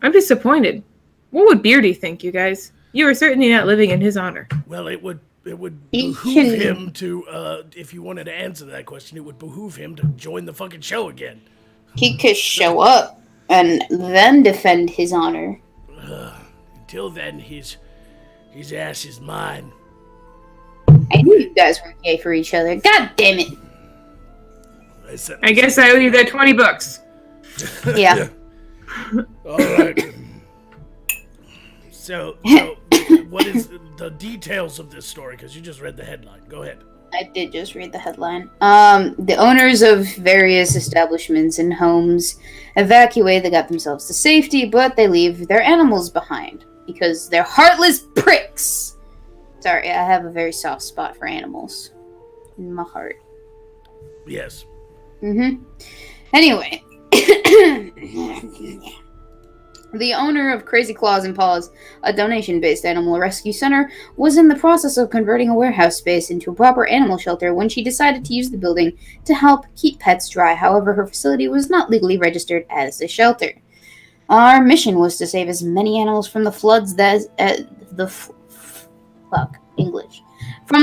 I'm disappointed. What would Beardy think, you guys? You are certainly not living in his honor. Well, it would He behoove can- him to, if you wanted to answer that question, it would behoove him to join the fucking show again. He could show up and then defend his honor. Until then, his ass is mine. I knew you guys were gay for each other. God damn it. I guess I owe you that $20. Yeah. All right. So, what is the details of this story? Because you just read the headline. Go ahead. I did just read the headline. The owners of various establishments and homes evacuate. They got themselves to safety, but they leave their animals behind because they're heartless pricks. Sorry, I have a very soft spot for animals in my heart. Yes. Anyway. The owner of Crazy Claws and Paws, a donation-based animal rescue center, was in the process of converting a warehouse space into a proper animal shelter when she decided to use the building to help keep pets dry. However, her facility was not legally registered as a shelter. Our mission was to save as many animals from the floods from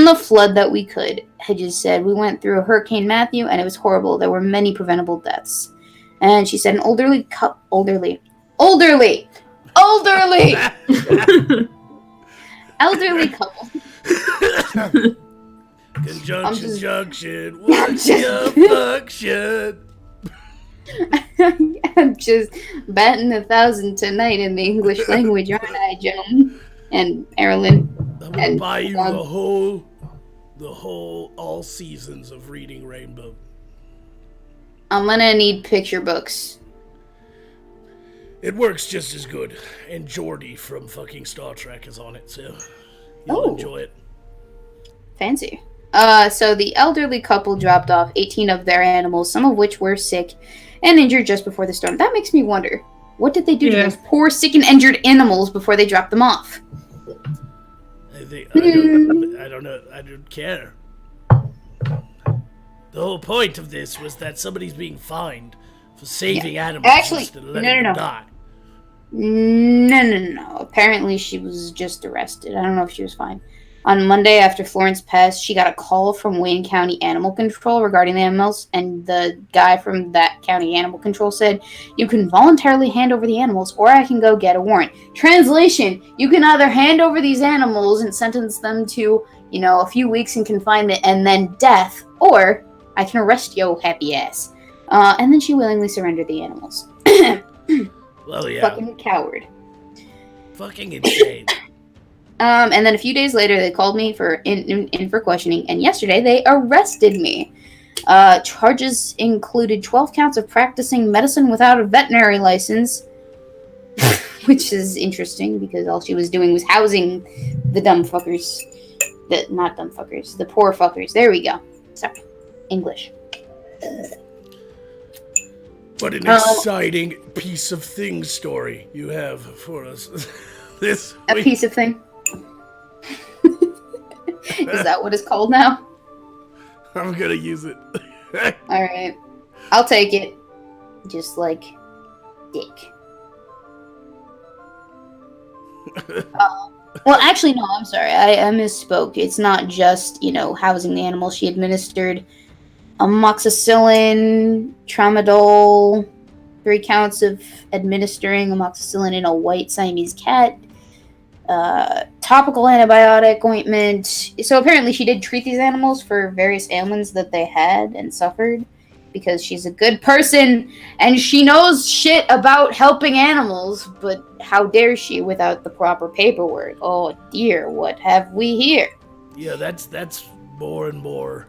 the flood that we could. Hedges said, we went through Hurricane Matthew and it was horrible. There were many preventable deaths. And she said an elderly elderly couple. Conjunction junction. What's your function? I'm just batting 1,000 tonight in the English language, aren't I, Joan and Marilyn? I'm gonna buy you the whole all seasons of Reading Rainbow. I'm gonna need picture books. It works just as good, and Geordi from fucking Star Trek is on it, so you'll enjoy it. Fancy. So the elderly couple dropped off 18 of their animals, some of which were sick and injured just before the storm. That makes me wonder, what did they do to those poor, sick, and injured animals before they dropped them off? I don't know. I don't care. The whole point of this was that somebody's being fined for saving animals instead of letting them die. No. Apparently she was just arrested. I don't know if she was fine. On Monday, after Florence passed, she got a call from Wayne County Animal Control regarding the animals, and the guy from that county animal control said, you can voluntarily hand over the animals, or I can go get a warrant. Translation, you can either hand over these animals and sentence them to, a few weeks in confinement and then death, or I can arrest yo happy ass. And then she willingly surrendered the animals. Well, yeah. Fucking coward. Fucking insane. And then a few days later, they called me for for questioning, and yesterday they arrested me. Charges included 12 counts of practicing medicine without a veterinary license, which is interesting because all she was doing was housing the dumb fuckers. Not dumb fuckers, the poor fuckers. There we go. Sorry. English. What an exciting piece of thing story you have for us this week. A piece of thing? Is that what it's called now? I'm gonna use it. Alright. I'll take it. Just like dick. Well, actually, no, I'm sorry. I misspoke. It's not just, housing the animal. She administered amoxicillin, tramadol, 3 counts of administering amoxicillin in a white Siamese cat, topical antibiotic ointment. So apparently she did treat these animals for various ailments that they had and suffered because she's a good person and she knows shit about helping animals, but how dare she without the proper paperwork? Oh dear, what have we here? Yeah, that's more and more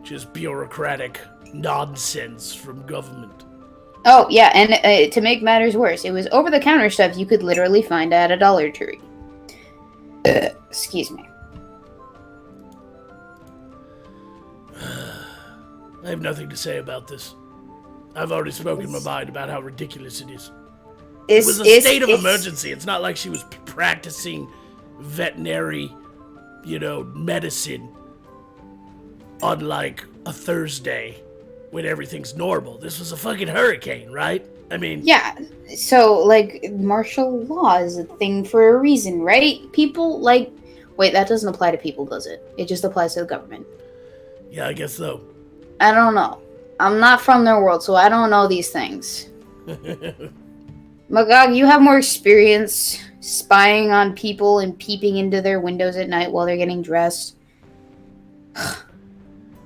just bureaucratic nonsense from government. Oh yeah, and to make matters worse, it was over-the-counter stuff you could literally find at a Dollar Tree. Excuse me. I have nothing to say about this. I've already spoken my mind about how ridiculous it is. It was a state of emergency. It's not like she was practicing veterinary, medicine on like a Thursday when everything's normal. This was a fucking hurricane, right? I mean... Yeah, so, martial law is a thing for a reason, right? People, Wait, that doesn't apply to people, does it? It just applies to the government. Yeah, I guess so. I don't know. I'm not from their world, so I don't know these things. Magog, you have more experience spying on people and peeping into their windows at night while they're getting dressed.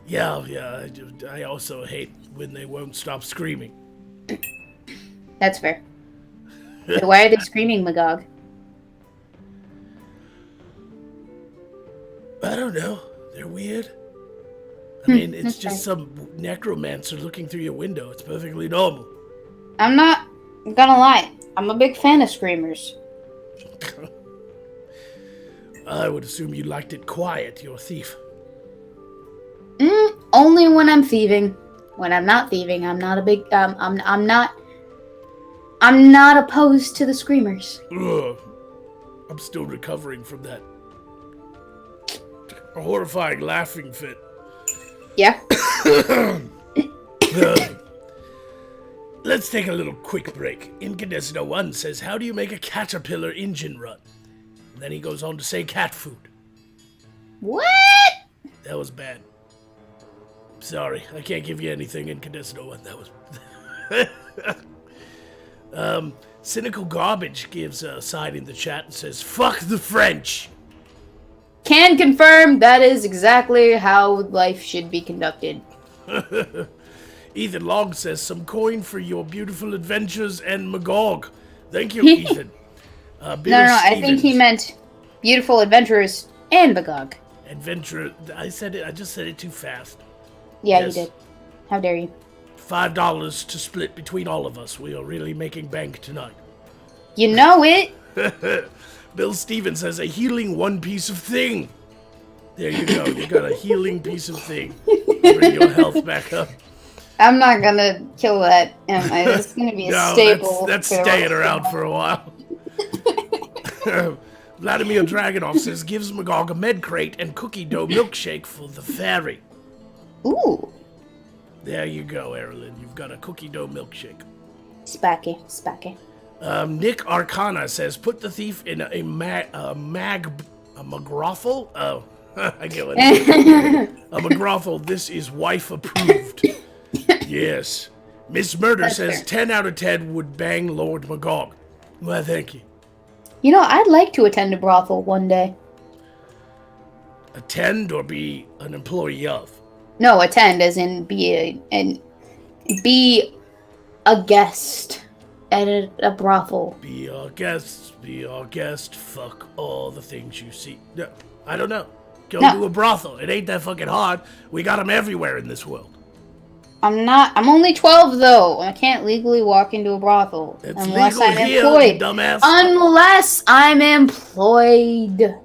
Yeah. I also hate when they won't stop screaming. That's fair. So why are they screaming, Magog? I don't know. They're weird. I mean, it's just some necromancer looking through your window. It's perfectly normal. I'm not gonna lie. I'm a big fan of screamers. I would assume you liked it quiet. You're a thief. Only when I'm thieving. When I'm not thieving, I'm not a big. I'm not. I'm not opposed to the screamers. Ugh. I'm still recovering from that horrifying laughing fit. Yeah. Let's take a little quick break. Incandescent 01 says, how do you make a caterpillar engine run? And then he goes on to say cat food. What? That was bad. Sorry, I can't give you anything, Incandescent 01. That was... Cynical Garbage gives a side in the chat and says, fuck the French! Can confirm that is exactly how life should be conducted. Ethan Long says, some coin for your beautiful adventures and Magog. Thank you, Ethan. No, I think he meant beautiful adventurers and Magog. Adventure. I just said it too fast. Yeah, Yes. you did. How dare you? $5 to split between all of us. We are really making bank tonight. You know it. Bill Stevens says, a healing one piece of thing. There you go. You got a healing piece of thing. Bring your health back up. I'm not gonna kill that, am I? It's gonna be a No, staple. that's for the staying rest around of for a while. Vladimir Dragonov says, gives Magog a med crate and cookie dough milkshake for the fairy. Ooh. There you go, Erilyn. You've got a cookie dough milkshake. Spacky. Nick Arcana says, put the thief in a magroffle? Oh, I get what it is. A magroffle. This is wife approved. Yes. Miss Murder That's says, fair. 10 out of 10 would bang Lord Magog. Well, thank you. You know, I'd like to attend a brothel one day. Attend or be an employee of? No, attend as in be a guest at a brothel. Be our guest, fuck all the things you see. No, I don't know. Go No. to a brothel. It ain't that fucking hard. We got them everywhere in this world. I'm only 12 though. I can't legally walk into a brothel It's unless legal I'm here, you employed. dumbass. Unless I'm employed.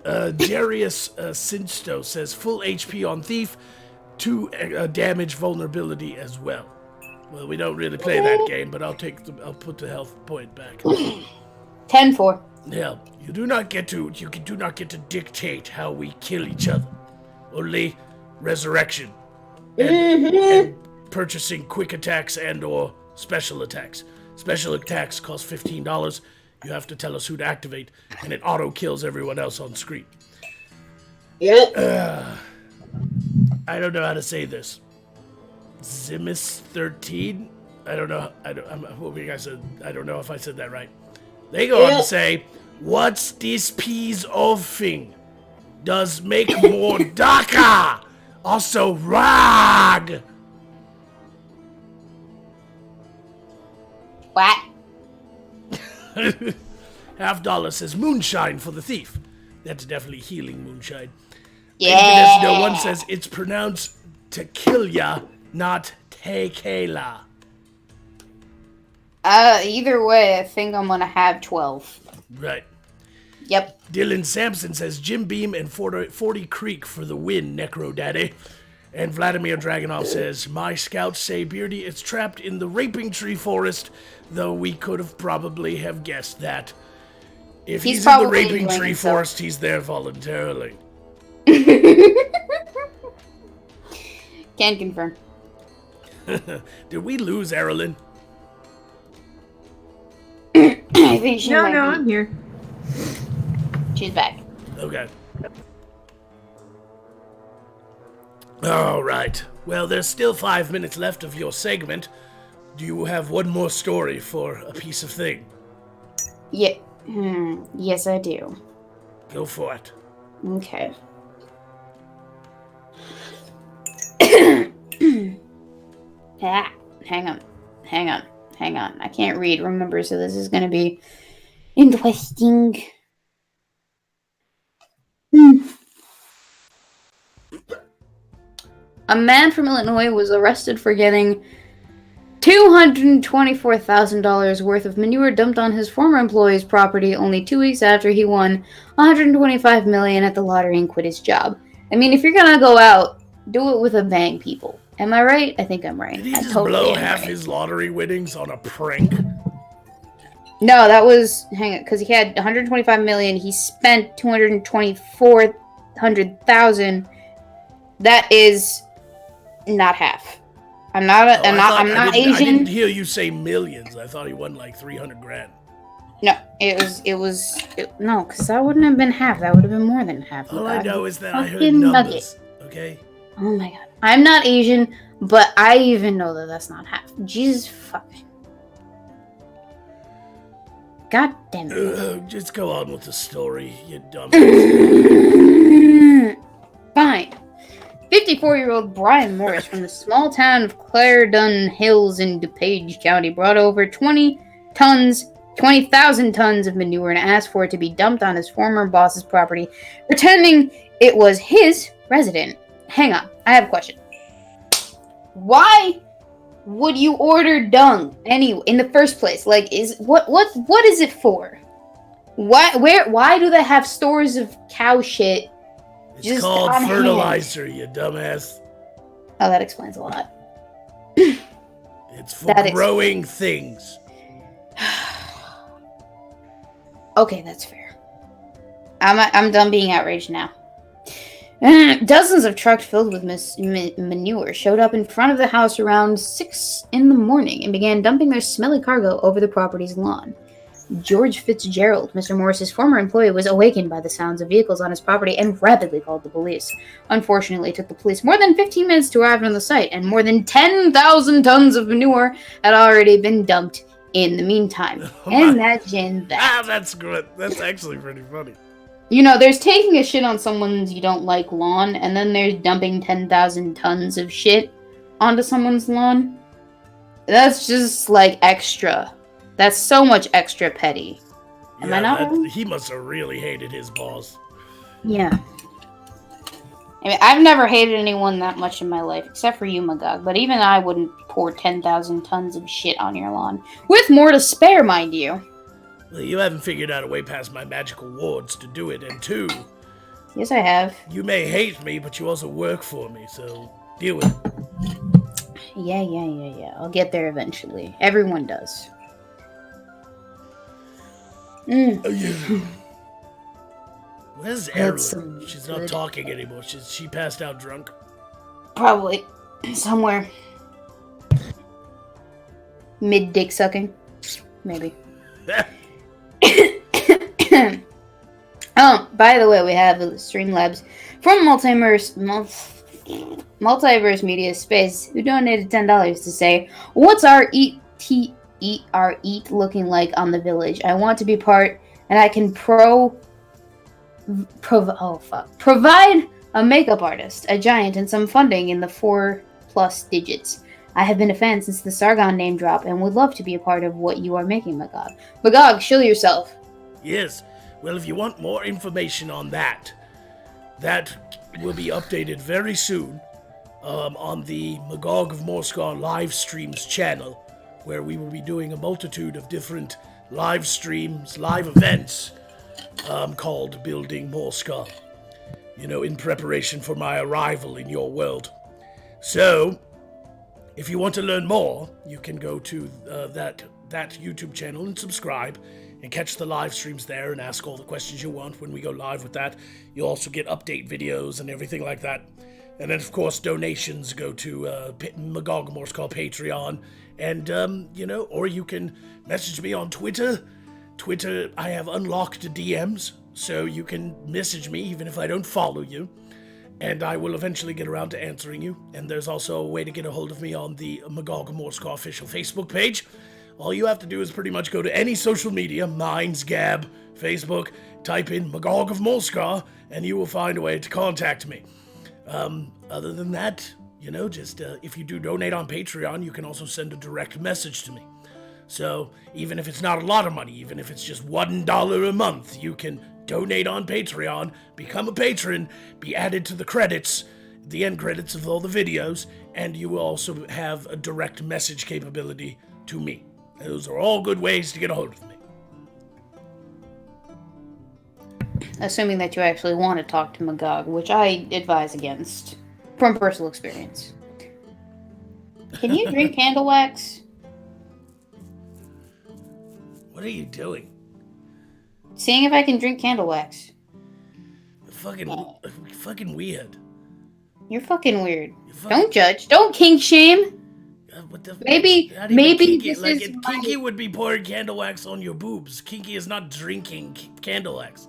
Jarius Sinsto says, full HP on Thief, 2 damage vulnerability as well. Well, we don't really play that game, but I'll put the health point back. 10-4. Now, you do not get to dictate how we kill each other. Only resurrection and purchasing quick attacks and or special attacks. Special attacks cost $15. You have to tell us who to activate, and it auto kills everyone else on screen. Yep. I don't know how to say this. Zimis 13. I don't know. What were you guys said? I don't know if I said that right. They go on to say, "What's this piece of thing? Does make more DACA? Also rag." What? $50 says moonshine for the thief. That's definitely healing moonshine. Yeah. No one says it's pronounced tequila, not tequila. Either way, I think I'm gonna have 12. Right. Yep. Dylan Sampson says Jim Beam and 40 Creek for the win, Necro Daddy. And Vladimir Dragonov says, my scouts say Beardy is trapped in the raping tree forest, though we could have probably have guessed that. If He's he's in the probably raping enjoying tree himself. forest, he's there voluntarily. Can confirm. Did we lose Erilyn? I think she might No, be. I'm here. She's back. Okay. All right. Well, there's still 5 minutes left of your segment. Do you have one more story for a piece of thing? Yeah. Yes, I do. Go for it. Okay. Hang on. I can't read, remember, so this is gonna be interesting. A man from Illinois was arrested for getting $224,000 worth of manure dumped on his former employee's property only 2 weeks after he won $125 million at the lottery and quit his job. I mean, if you're gonna go out, do it with a bang, people. Am I right? I think I'm right. Did he I just totally blow am half right. his lottery winnings on a prank? No, that was hang on, because he had 125 million. He spent 224,000. That is not half. I'm not. Oh, I'm not I Asian. didn't hear you say millions. I thought he won like 300 grand. No, no, because that wouldn't have been half. That would have been more than half. All you I god. know is that I heard Fucking numbers. nugget. Okay. Oh my god. I'm not Asian, but I even know that that's not half. Jesus fucking. God damn it. Just go on with the story, you dumb. Fine. 54-year-old Brian Morris from the small town of Clarendon Hills in DuPage County brought over 20,000 tons of manure and asked for it to be dumped on his former boss's property, pretending it was his resident. Hang on, I have a question. Why would you order dung anyway in the first place? Like, what is it for? Why do they have stores of cow shit? It's Just called on hand? fertilizer, you dumbass. Oh, that explains a lot. It's for That growing things. Okay, that's fair. I'm done being outraged now. Dozens of trucks filled with manure showed up in front of the house around 6 in the morning and began dumping their smelly cargo over the property's lawn. George Fitzgerald, Mr. Morris's former employee, was awakened by the sounds of vehicles on his property and rapidly called the police. Unfortunately, it took the police more than 15 minutes to arrive on the site, and more than 10,000 tons of manure had already been dumped in the meantime. Imagine that. That's good. That's actually pretty funny. You know, there's taking a shit on someone's you don't like lawn, and then there's dumping 10,000 tons of shit onto someone's lawn. That's just, like, extra. That's so much extra petty. Am I not wrong? He must have really hated his boss. Yeah. I mean, I've never hated anyone that much in my life, except for you, Magog, but even I wouldn't pour 10,000 tons of shit on your lawn. With more to spare, mind you. Well, you haven't figured out a way past my magical wards to do it, and 2, Yes, I have. you may hate me, but you also work for me, so deal with it. Yeah. I'll get there eventually. Everyone does. Oh, yeah. Where's That's Erla? She's not good. talking anymore. She passed out drunk. Probably. Somewhere. Mid-dick sucking.Maybe. By the way, we have Streamlabs from Multiverse Media Space, who donated $10 to say, "What's our eat looking like on the village? I want to be part, and I can provide a makeup artist, a giant, and some funding in the 4+ digits. I have been a fan since the Sargon name drop, and would love to be a part of what you are making, Magog. Magog, show yourself." Yes. Well, if you want more information on that will be updated very soon on the Magog of Morscar live streams channel, where we will be doing a multitude of different live streams, live events called Building Morscar, in preparation for my arrival in your world. So, if you want to learn more, you can go to that YouTube channel and subscribe and catch the live streams there and ask all the questions you want when we go live with that. You'll also get update videos and everything like that. And then, of course, donations go to Magog Morscar Patreon. And, or you can message me on Twitter. Twitter, I have unlocked DMs, so you can message me even if I don't follow you. And I will eventually get around to answering you. And there's also a way to get a hold of me on the Magog Morscar official Facebook page. All you have to do is pretty much go to any social media, Minds, Gab, Facebook, type in Magog of Morscar, and you will find a way to contact me. Other than that, just if you do donate on Patreon, you can also send a direct message to me. So even if it's not a lot of money, even if it's just $1 a month, you can donate on Patreon, become a patron, be added to the credits, the end credits of all the videos, and you will also have a direct message capability to me. Those are all good ways to get a hold of me. Assuming that you actually want to talk to Magog, which I advise against, from personal experience. Can you drink candle wax? What are you doing? Seeing if I can drink candle wax. Fucking weird. You're fucking weird. You're fucking- Don't judge. Don't kink shame. What the Maybe not even maybe kinky. this Like, is kinky would be pouring candle wax on your boobs. Kinky is not drinking candle wax.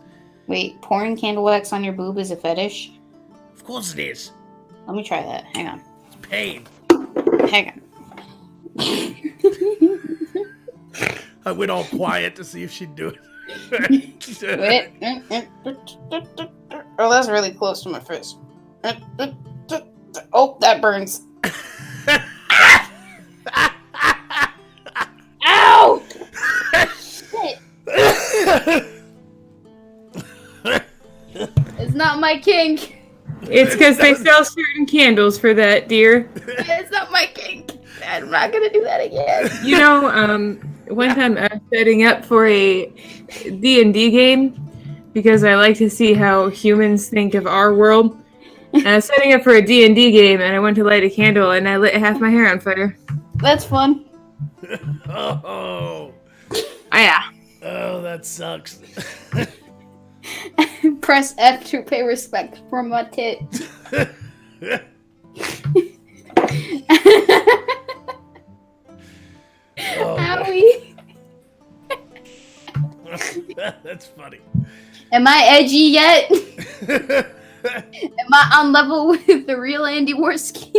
Wait, pouring candle wax on your boob is a fetish? Of course it is. Let me try that. Hang on. It's pain. Hang on. I went all quiet to see if she'd do it. Wait. Oh, that's really close to my face. Oh, that burns. Ow! Shit. It's not my kink. It's because they sell certain candles for that, dear. It's not my kink. I'm not gonna do that again. You know, one time I was setting up for a D&D game because I like to see how humans think of our world. And I was setting up for a D&D game, and I went to light a candle, and I lit half my hair on fire. That's fun. Oh, Yeah. oh, that sucks. Press F to pay respect for my tit. Oh, Owie. that's funny. Am I edgy yet? Am I on level with the real Andy Worski?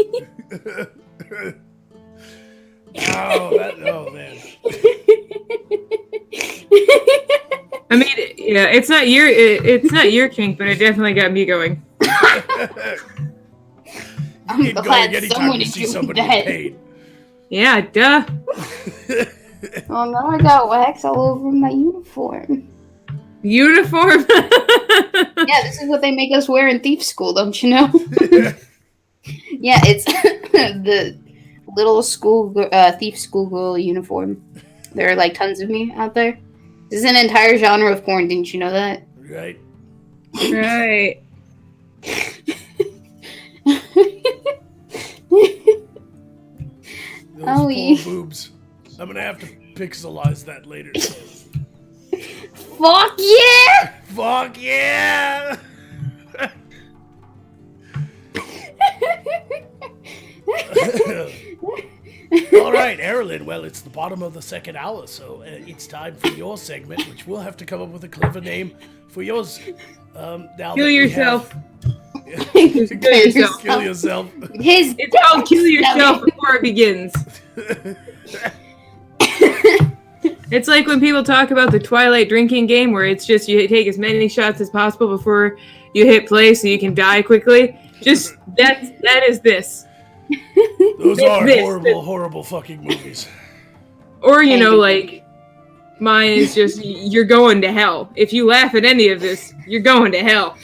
Oh man. I mean, yeah, it's not your kink, but it definitely got me going. I'm Keep glad going anytime someone you is see doing somebody in that. pain. Yeah, duh. Oh, now I got wax all over my uniform. Uniform. Yeah, this is what they make us wear in thief school, don't you know? Yeah, it's the little thief schoolgirl uniform. There are like tons of me out there. This is an entire genre of porn, didn't you know that? Right. Right. Those Owie. poor boobs. I'm gonna have to pixelize that later. Fuck yeah! Fuck yeah! All right, Erilyn. Well, it's the bottom of the second hour, so it's time for your segment, which we'll have to come up with a clever name for yours. Now Kill that we yourself. have- Kill yourself. Kill yourself. His It's called kill yourself before it begins. It's like when people talk about the Twilight drinking game, where it's just you take as many shots as possible before you hit play, so you can die quickly. Just that is this. Those are This- horrible, horrible fucking movies. Or you know, like mine is just you're going to hell. If you laugh at any of this, you're going to hell.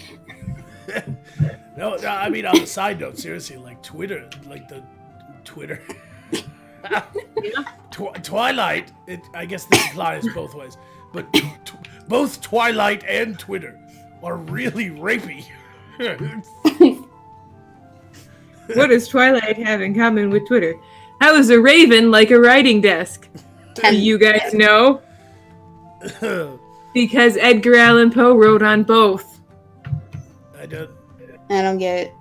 No, I mean, on a side note, seriously, like Twitter, like the Twitter. Twilight, I guess this applies both ways, but both Twilight and Twitter are really rapey. What does Twilight have in common with Twitter? How is a raven like a writing desk? Do you guys know? Because Edgar Allan Poe wrote on both. I don't. I don't get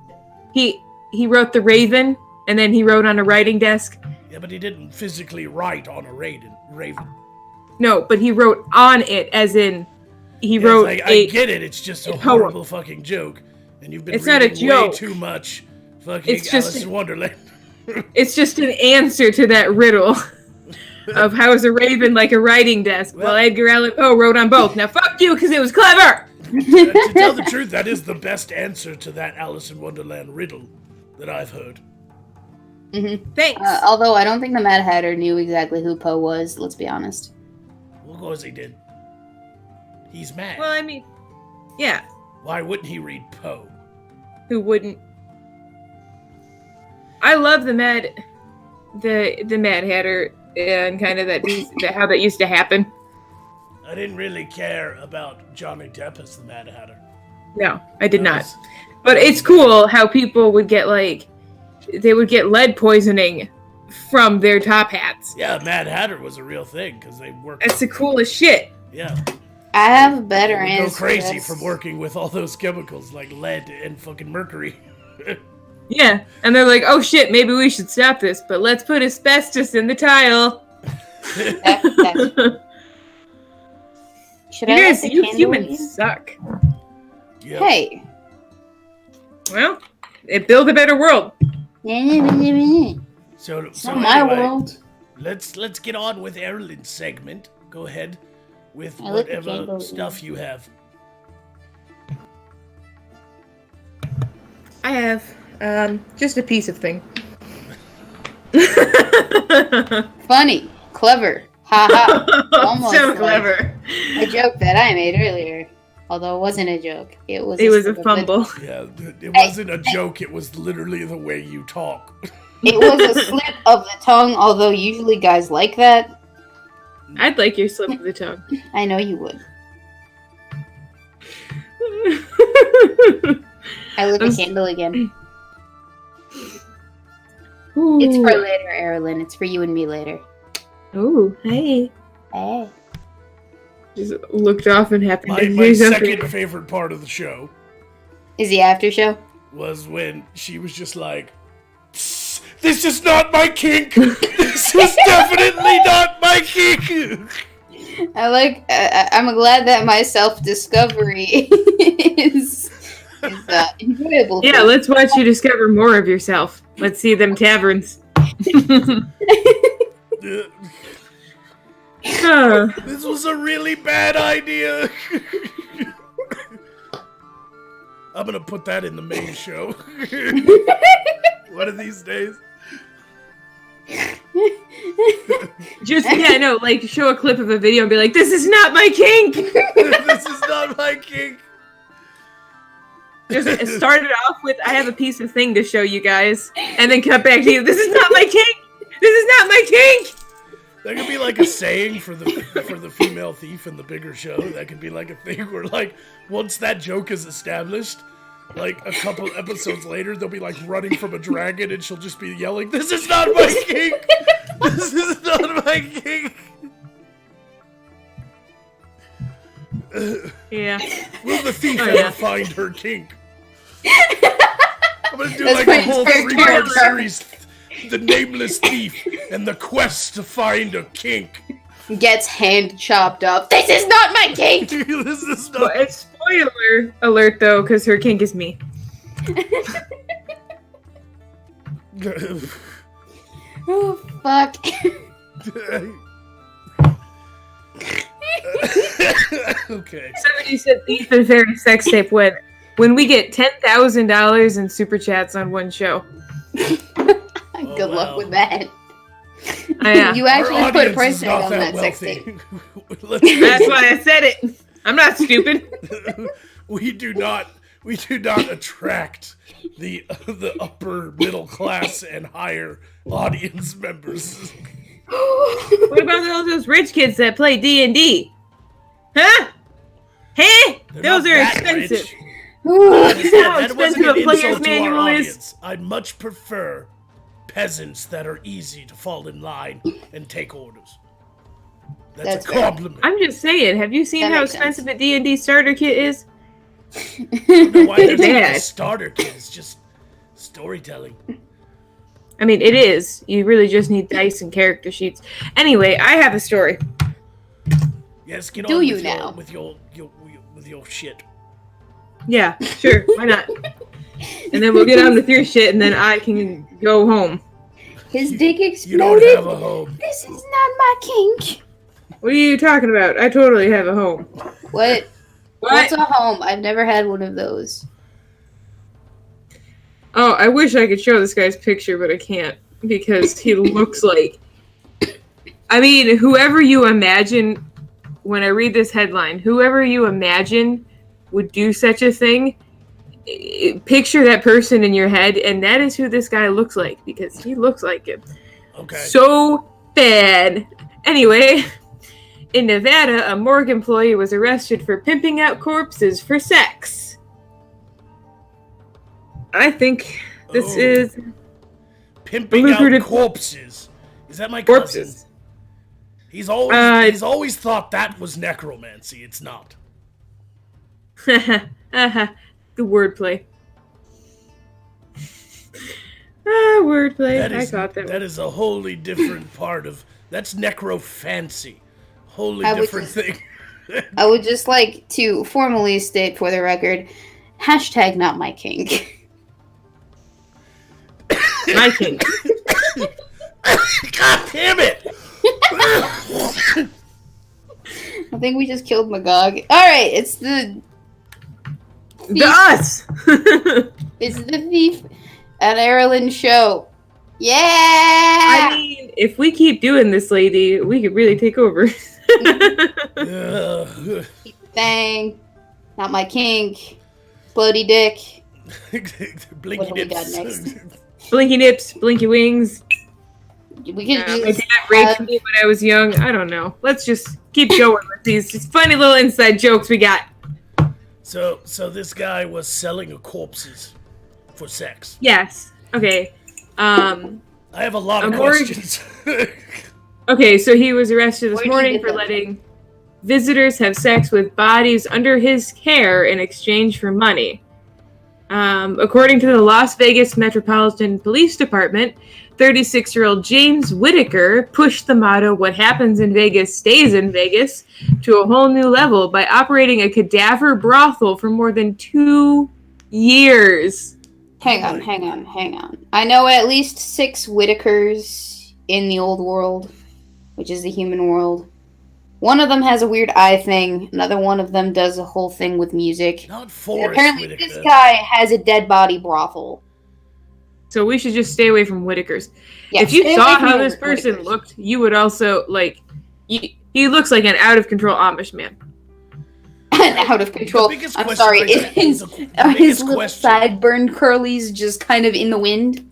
it. He wrote The Raven, and then he wrote on a writing desk. Yeah, but he didn't physically write on a raven. No, but he wrote on it, as in he Yeah, wrote it's like, a I get it. It's just a poem. horrible fucking joke, and you've been It's not a reading way joke. too much fucking It's just- Alice in Wonderland. It's just an answer to that riddle of how is a raven like a writing desk. Well, Edgar Allan Poe wrote on both. Now fuck you, because it was clever. To tell the truth, that is the best answer to that Alice in Wonderland riddle that I've heard. Thanks. Although I don't think the Mad Hatter knew exactly who Poe was, let's be honest. Well, of course he did. He's mad. Well, I mean, yeah, Why wouldn't he read Poe? who wouldn't? I love the Mad Hatter and kind of how that used to happen. I didn't really care about Johnny Depp as the Mad Hatter. No, I did That not. was- But it's cool how people would get they would get lead poisoning from their top hats. Yeah, Mad Hatter was a real thing because they worked. That's the coolest shit. Yeah. I have a better They answer. go crazy That's- from working with all those chemicals like lead and fucking mercury. Yeah, and they're like, oh shit, maybe we should stop this, but let's put asbestos in the tile. that- Should You I guys, let the you candle humans leave? suck. Yeah. Hey. Well, it built a better world. It's So not my anyway, world. Let's get on with Erlin's segment. Go ahead with I let the whatever candle stuff you have. I have just a piece of thing. Funny. Clever. Ha ha. Almost so like clever. a joke that I made earlier. Although it wasn't a joke. It was It was a slip of fumble. Yeah, it wasn't a joke. It was literally the way you talk. It was a slip of the tongue, although usually guys like that. I'd like your slip of the tongue. I know you would. I lit the I'm- candle again. Ooh. It's for later, Erilyn. It's for you and me later. Ooh, hey. Hey. Just looked off and happened My to do something. second favorite part of the show Is the after show? was when she was just like, "Psst, "This is not my kink. This is definitely not my kink." I like. I'm glad that my self-discovery is enjoyable. Yeah, let's watch you discover more of yourself. Let's see them taverns. Huh. This was a really bad idea. I'm gonna put that in the main show. One of these days. Just, yeah, no, like, show a clip of a video and be like, this is not my kink! This is not my kink. Just start it off with, I have a piece of thing to show you guys, and then cut back to you, this is not my kink! This is not my kink! That could be like a saying for the female thief in the bigger show. That could be like a thing where, like, once that joke is established, like a couple episodes later, they'll be like running from a dragon, and she'll just be yelling, "This is not my kink! This is not my kink!" Yeah. Will the thief Oh, ever yeah. find her kink? I'm gonna do That's like my a whole favorite 3-part part. series. The Nameless Thief and the quest to find a kink. Gets hand chopped up. This is not my kink. This is But not. it's spoiler alert, though, because her kink is me. Oh fuck. Okay. Somebody said Thief and Fairy sex tape when we get $10,000 in super chats on one show. Good luck wow. with that. Yeah. You Our actually put a audience price is tag not on that that sex wealthy. tape. That's why I said it. I'm not stupid. we do not attract the upper middle class and higher audience members. What about all those rich kids that play D&D? Huh? Hey, They're those not are that expensive. rich. Ooh. How That wasn't expensive an a player's insult to our manual is. audience. I'd much prefer peasants that are easy to fall in line and take orders. That's That's a fair. compliment. I'm just saying, have you seen That how makes sense. expensive a D&D starter kit is? I don't know why there's not Dad. a starter kit. It's just storytelling. I mean, it is. You really just need dice and character sheets. Anyway, I have a story. Yes, get Do on you with now? with your shit. Yeah, sure. Why not? And then we'll get on with your shit, and then I can go home. His dick You don't exploded. have a home. This is not my kink. What are you talking about? I totally have a home. What? What? What's a home? I've never had one of those. Oh, I wish I could show this guy's picture, but I can't because he looks like. I mean, whoever you imagine, when I read this headline, whoever you imagine would do such a thing, picture that person in your head, and that is who this guy looks like because he looks like him. Okay. So bad. Anyway, in Nevada, a morgue employee was arrested for pimping out corpses for sex. I think this Oh. is pimping lucrative out corpses. Is that my cousin? corpses. He's always thought that was necromancy. It's not. The wordplay. Wordplay. That I is caught that. that is a wholly different part of. That's necrofancy. Wholly I would different just- thing. I would just like to formally state for the record, hashtag not my kink. My king. God damn it! I think we just killed Magog. Alright, it's the Us! it's the Thief at Ireland show. Yeah! I mean, if we keep doing this, lady, we could really take over. Bang. Not my kink. Bloody dick. Blinky What have we got nips. next? Blinky nips, blinky wings. We can My just dad raped me when I was young. I don't know. Let's just keep going with these funny little inside jokes we got. So this guy was selling corpses for sex. Yes. Okay. I have a lot of I'm worried- questions. Okay, so he was arrested this Where do you morning get for that letting visitors have sex with bodies under his care in exchange for money. According to the Las Vegas Metropolitan Police Department, 36-year-old James Whitaker pushed the motto, "What happens in Vegas stays in Vegas," to a whole new level by operating a cadaver brothel for more than 2 years. hang on. I know at least 6 Whitakers in the old world, which is the human world. One of them has a weird eye thing. Another one of them does a whole thing with music. Not Forrest Apparently, Whitaker. this guy has a dead body brothel. So we should just stay away from Whitakers. Yeah, If you stay saw away from how the this person Whitakers. looked, you would also, like, he looks like an out-of-control Amish man. out of control. The biggest I'm question sorry. I have is the Are his biggest little question- sideburn curlies just kind of in the wind?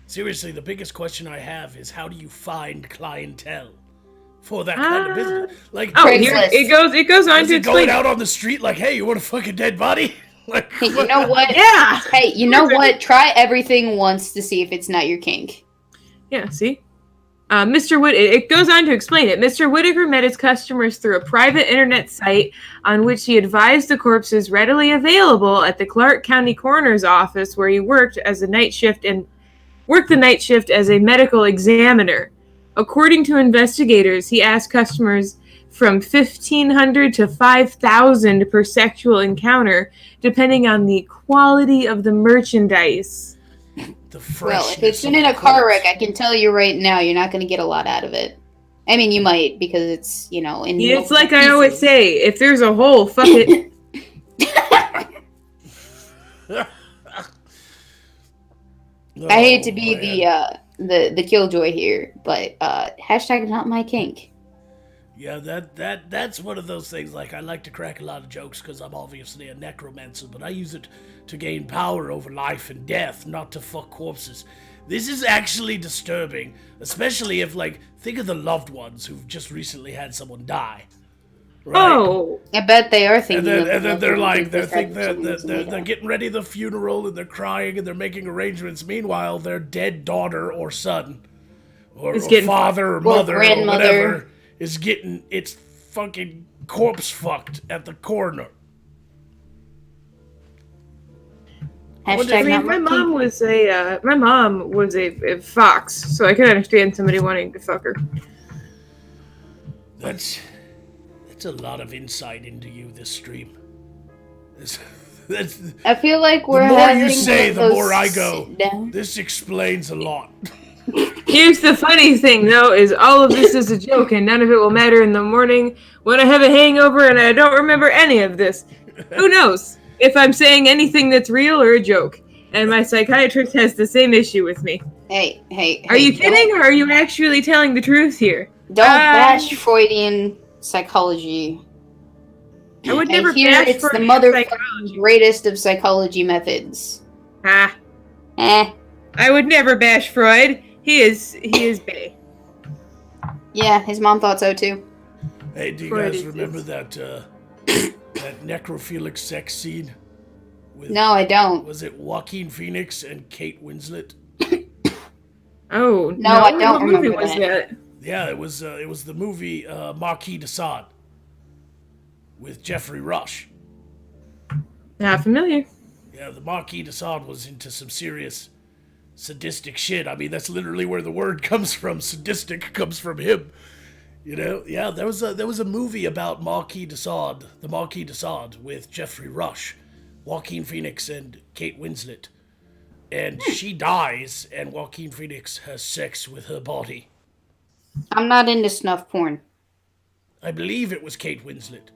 Seriously, the biggest question I have is how do you find clientele for that kind of business? Like, Oh, here Craigslist. it goes on is to it going explain. out on the street like, hey, you want a fucking dead body? Like, Hey, you know what? Yeah. Hey, you know what? Try everything once to see if it's not your kink. Yeah, see? It goes on to explain it. Mr. Whitaker met his customers through a private internet site on which he advised the corpses readily available at the Clark County Coroner's Office, where he worked the night shift as a medical examiner. According to investigators, he asked customers from $1,500 to $5,000 per sexual encounter, depending on the quality of the merchandise. the Well, if freshness it's been of in a the car corpse. wreck, I can tell you right now, you're not going to get a lot out of it. I mean, you might because it's in. It's multiple like I always pieces. say, if there's a hole, fuck it. I hate to Oh, be man. the killjoy here, but hashtag not my kink. Yeah, that's one of those things. Like, I like to crack a lot of jokes because I'm obviously a necromancer, but I use it to gain power over life and death, not to fuck corpses. This is actually disturbing, especially if, like, think of the loved ones who've just recently had someone die. Right? Oh, I bet they are And thinking. then, of and then they're like, they're they're getting ready the funeral and they're crying and they're making arrangements. Meanwhile, their dead daughter or son, or getting father or mother or grandmother. whatever, is getting its fucking corpse fucked at the corner. I Hashtag mean, not my my mom kink. was a fox, so I could understand somebody wanting to fuck her. That's a lot of insight into you. This stream. That's, I feel like we're the more having you say, one the of those more I go. sit down. This explains a lot. Here's the funny thing, though, is all of this is a joke, and none of it will matter in the morning when I have a hangover and I don't remember any of this. Who knows if I'm saying anything that's real or a joke? And my psychiatrist has the same issue with me. Hey. Are you don't- kidding, or are you actually telling the truth here? Don't bash Freudian psychology. I would never I hear bash it's the Freudian motherfucking psychology. greatest of psychology methods. Ah, I would never bash Freud. He is bae. Yeah, his mom thought so too. Hey, do you Freud guys uh, is- remember that necrophilic sex scene? With, No, I don't. Was it Joaquin Phoenix and Kate Winslet? Oh No, I don't what movie remember was that. that? Yeah, it was the movie Marquis de Sade with Jeffrey Rush. Not familiar. Yeah, the Marquis de Sade was into some serious sadistic shit. I mean, that's literally where the word comes from. Sadistic comes from him. You know, yeah, there was a movie about Marquis de Sade, the Marquis de Sade, with Jeffrey Rush, Joaquin Phoenix, and Kate Winslet. And she dies, and Joaquin Phoenix has sex with her body. I'm not into snuff porn. I believe it was Kate Winslet.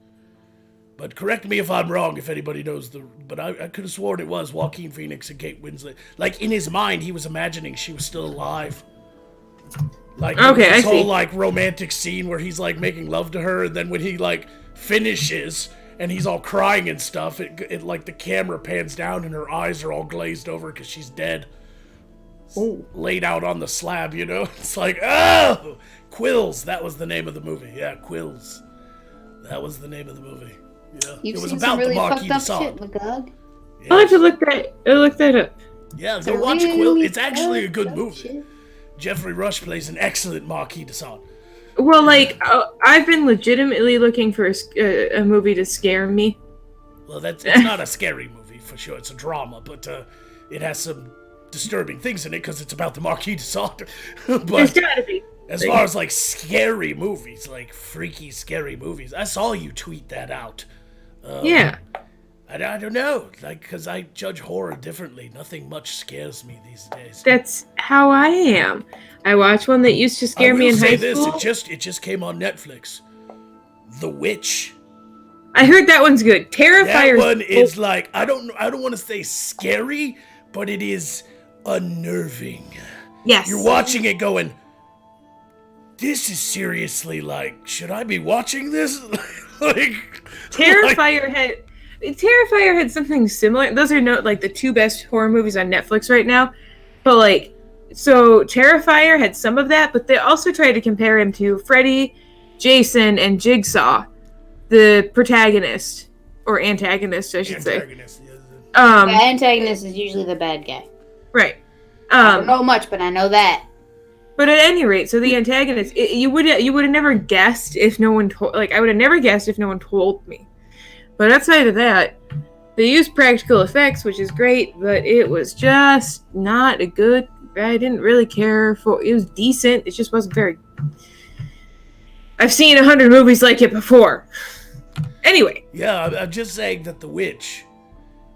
But correct me if I'm wrong, if anybody knows But I could have sworn it was Joaquin Phoenix and Kate Winslet. Like, in his mind, he was imagining she was still alive. Like, Okay, this I whole, see. like, romantic scene where he's, like, making love to her, and then when he, like, finishes, and he's all crying and stuff, it like, the camera pans down, and her eyes are all glazed over because she's dead. Laid out on the slab, you know? It's like, oh! Quills, that was the name of the movie. Yeah, Quills. That was the name of the movie. Yeah. You've it was seen about some really the Marquis fucked de up Sade. shit, Magog. I'll have to look that up. Yeah, Some go watch really Quill. It's actually a fucked good up movie. shit. Jeffrey Rush plays an excellent Marquis de Sade. Well, like, I've been legitimately looking for a movie to scare me. Well, it's not a scary movie for sure. It's a drama, but it has some disturbing things in it because it's about the Marquis de Sade. There's But gotta be. as far as like scary movies, like freaky scary movies, I saw you tweet that out. Yeah. I don't know, like, because I judge horror differently. Nothing much scares me these days. That's how I am. I watched one that used to scare me in high school. It just came on Netflix. The Witch. I heard that one's good. That Terrifier. one is like, I don't want to say scary, but it is unnerving. Yes. You're watching it going, this is seriously like, should I be watching this? Terrifier had something similar. Those are like the two best horror movies on Netflix right now. But like, so Terrifier had some of that, but they also tried to compare him to Freddy, Jason, and Jigsaw, the protagonist or antagonist, I should say. Antagonist, yes. The antagonist is usually the bad guy. Right. I don't know much, but I know that. But at any rate, so the antagonist, you would have never guessed if no one told. Like, I would have never guessed if no one told me. But outside of that, they used practical effects, which is great, but it was just not a good. I didn't really care for. It was decent. It just wasn't very. I've seen 100 movies like it before. Anyway. Yeah, I'm just saying that The Witch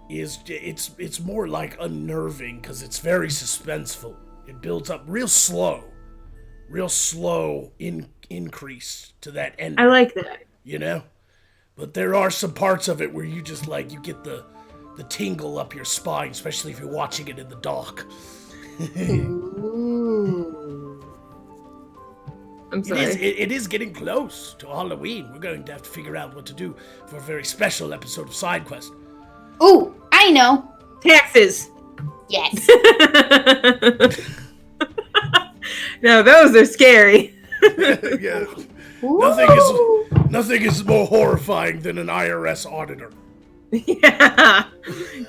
it's more like unnerving because it's very suspenseful. It builds up real slow increase to that end. I like that. You know? But there are some parts of it where you just like, you get the tingle up your spine, especially if you're watching it in the dark. Ooh. I'm sorry. It is getting close to Halloween. We're going to have to figure out what to do for a very special episode of Side Quest. Ooh, I know. Taxes. Yes. No, those are scary. Yeah. Ooh. Nothing is more horrifying than an IRS auditor. Yeah.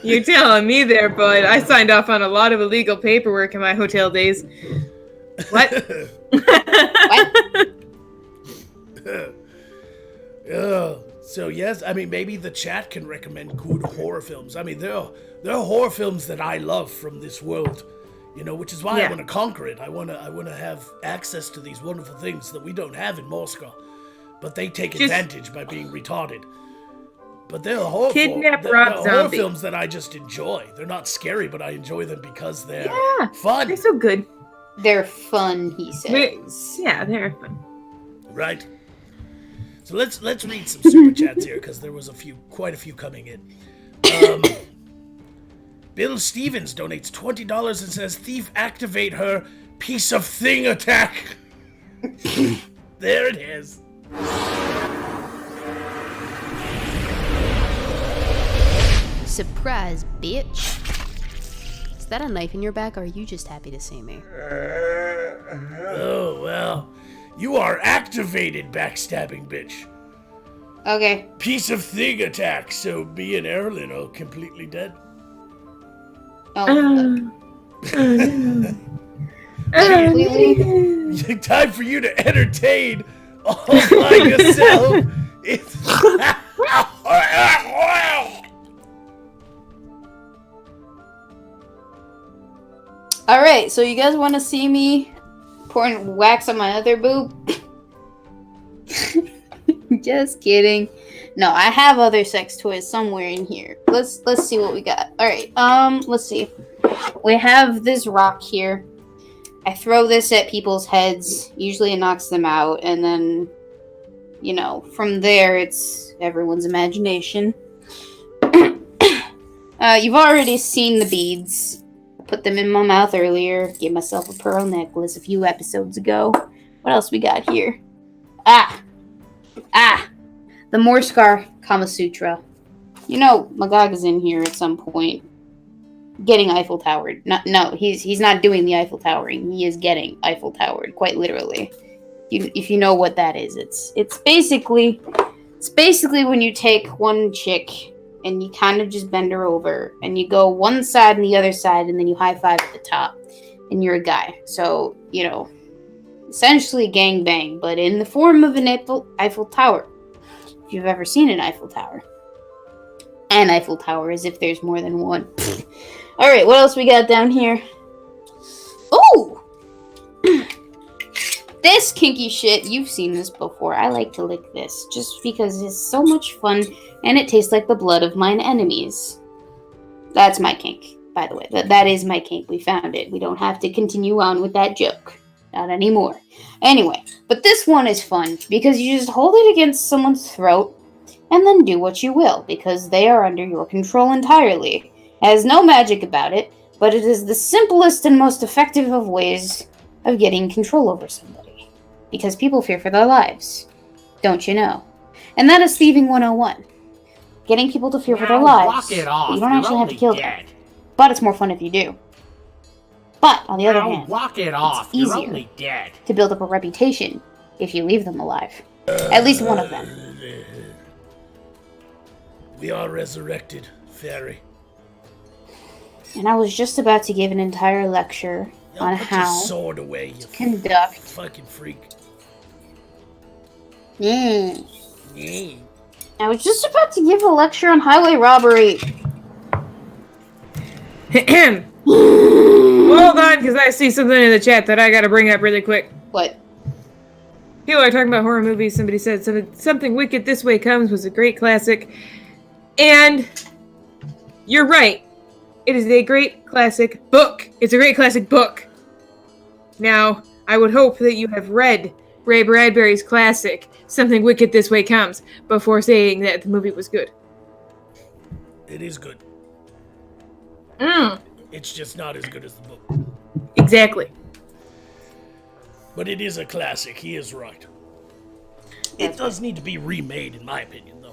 You're telling me there, bud. I signed off on a lot of illegal paperwork in my hotel days. What? What? Yeah. So yes, I mean maybe the chat can recommend good horror films. I mean there are horror films that I love from this world, you know, which is why I want to conquer it. I want to have access to these wonderful things that we don't have in Moscow, but they take advantage by being retarded. But there are horror, horror films that I just enjoy. They're not scary, but I enjoy them because they're fun. They're so good. They're fun, he says. Yeah, they're fun. Right. So let's read some super chats here because there was quite a few coming in. Bill Stevens donates $20 and says, "Thief, activate her piece of thing attack." There it is. Surprise, bitch. Is that a knife in your back, or are you just happy to see me? Oh, well. You are activated, backstabbing bitch. Okay. Piece of thing attack, so me and Erilyn are completely dead. Oh, completely. Time for you to entertain all by yourself. Alright, so you guys want to see me pouring wax on my other boob? Just kidding. No, I have other sex toys somewhere in here. Let's see what we got. Alright, let's see. We have this rock here. I throw this at people's heads. Usually it knocks them out, and then, you know, from there it's everyone's imagination. You've already seen the beads. I put them in my mouth earlier. Gave myself a pearl necklace a few episodes ago. What else we got here? The Morskar Kama Sutra. You know, Magog is in here at some point. Getting Eiffel Towered. No, he's not doing the Eiffel Towering. He is getting Eiffel Towered, quite literally. If you know what that is, it's basically when you take one chick and you kind of just bend her over and you go one side and the other side and then you high five at the top and you're a guy. So, you know, essentially gangbang, but in the form of an Eiffel Tower. If you've ever seen an Eiffel Tower. An Eiffel Tower, as if there's more than one. Alright, what else we got down here? Ooh! This kinky shit, you've seen this before. I like to lick this, just because it's so much fun, and it tastes like the blood of mine enemies. That's my kink, by the way. That is my kink. We found it. We don't have to continue on with that joke. Not anymore. Anyway, but this one is fun, because you just hold it against someone's throat, and then do what you will, because they are under your control entirely. It has no magic about it, but it is the simplest and most effective of ways of getting control over somebody. Because people fear for their lives. Don't you know? And that is thieving 101. Getting people to fear for their lives. Walk it off. But you don't You're actually have to only kill dead. them. But it's more fun if you do. But, on the other hand, Walk it off. it's You're easier only dead. to build up a reputation if you leave them alive. At least one of them. We are resurrected, fairy. And I was just about to give an entire lecture on Put your how sword away, you to conduct. fucking freak. I was just about to give a lecture on highway robbery. Hold on, because I see something in the chat that I gotta bring up really quick. What? People are talking about horror movies. Somebody said something Wicked This Way Comes was a great classic. And you're right. It is a great classic book. It's a great classic book. Now, I would hope that you have read Ray Bradbury's classic, Something Wicked This Way Comes, before saying that the movie was good. It is good. Mm, It's just not as good as the book. exactly. But it is a classic. He is right. It does need to be remade, in my opinion, though.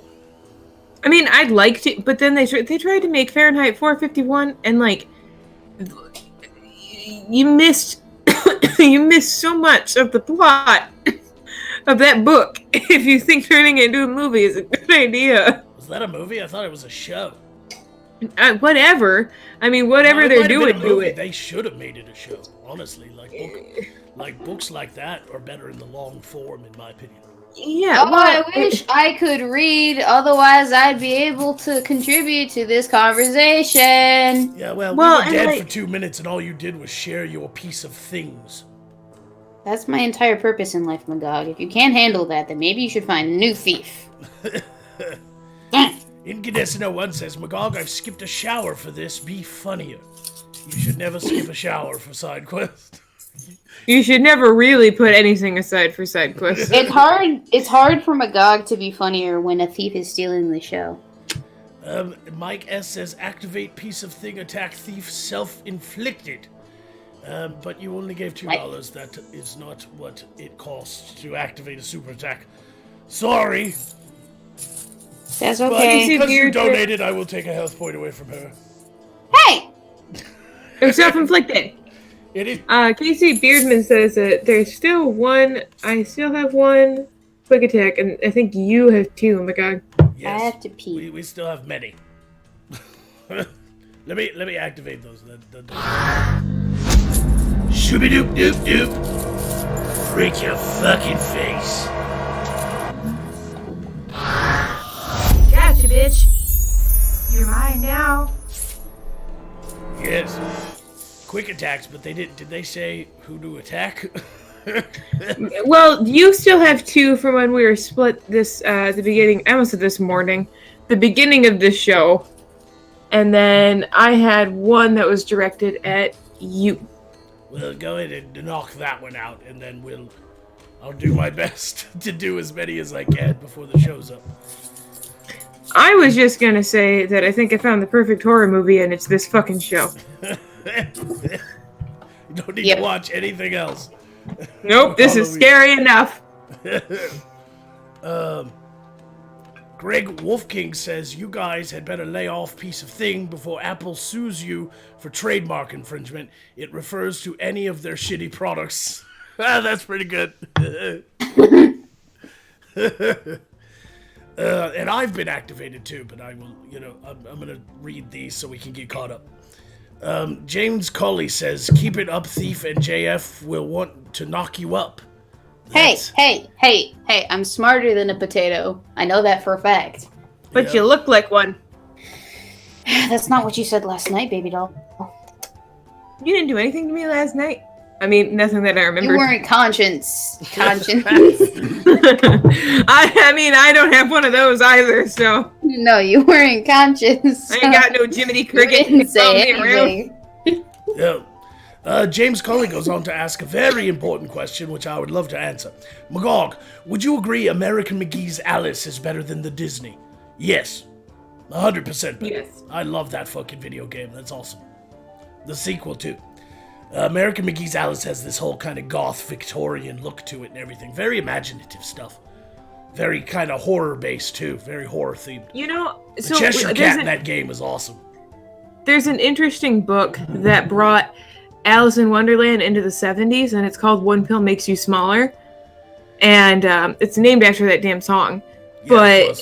I mean, I'd like to, but then they tried to make Fahrenheit 451, and like, you missed so much of the plot of that book. If you think turning it into a movie is a good idea, Was that a movie? I thought it was a show. whatever. I mean, whatever No, it they're might have doing, been a do movie. it. They should have made it a show, honestly. Like books like that are better in the long form, in my opinion. Yeah. Oh, well, I wish I could read, otherwise I'd be able to contribute to this conversation. Yeah, well, Well, we were and dead like- for 2 minutes, and all you did was share your piece of things. That's my entire purpose in life, Magog. If you can't handle that, then maybe you should find a new thief. Incandescent 01 says, Magog, I've skipped a shower for this. Be funnier. You should never skip a shower for side quest. You should never really put anything aside for side quests. It's hard for Magog to be funnier when a thief is stealing the show. Mike S says, activate piece of thing, attack thief, self-inflicted. But you only gave $2. That is not what it costs to activate a super attack. Sorry. That's But okay. because you Weird. donated, I will take a health point away from her. Hey! They're self-inflicted. It is. Casey Beardman says that there's still one. I still have one quick attack, and I think you have two. Oh my god. Yes. I have to pee. We still have many. let me activate those. Shooby-doop doop doop. Freak your fucking face. Gotcha, bitch. You're mine now. Yes. Quick attacks, but they did they say who to attack? Well, you still have 2 from when we were split this, at the beginning, I almost said this morning, the beginning of this show. And then I had 1 that was directed at you. Well, go ahead and knock that one out, and then I'll do my best to do as many as I can before the show's up. I was just gonna say that I think I found the perfect horror movie, and it's this fucking show. You don't need Yep. to watch anything else. Nope, this is scary enough. Greg Wolfking says you guys had better lay off piece of thing before Apple sues you for trademark infringement. It refers to any of their shitty products. That's pretty good. And I've been activated too, but I will, I'm going to read these so we can get caught up. James Colley says, keep it up, Thief, and JF will want to knock you up. Hey, I'm smarter than a potato. I know that for a fact. But you look like one. That's not what you said last night, baby doll. You didn't do anything to me last night. I mean, nothing that I remember. You weren't conscience. I mean, I don't have one of those either, so No, you weren't conscious. I ain't got no Jiminy You Cricket didn't to follow say me around. anything. Yeah. James Colley goes on to ask a very important question, which I would love to answer. Magog, would you agree American McGee's Alice is better than the Disney? Yes. 100% better. Yes. I love that fucking video game. That's awesome. The sequel, too. American McGee's Alice has this whole kind of goth Victorian look to it and everything. Very imaginative stuff. Very kind of horror-based, too. Very horror-themed. You know, The so Cheshire Cat in that game is awesome. there's an interesting book that brought Alice in Wonderland into the 70s, and it's called One Pill Makes You Smaller. And it's named after that damn song. Yeah, But it was.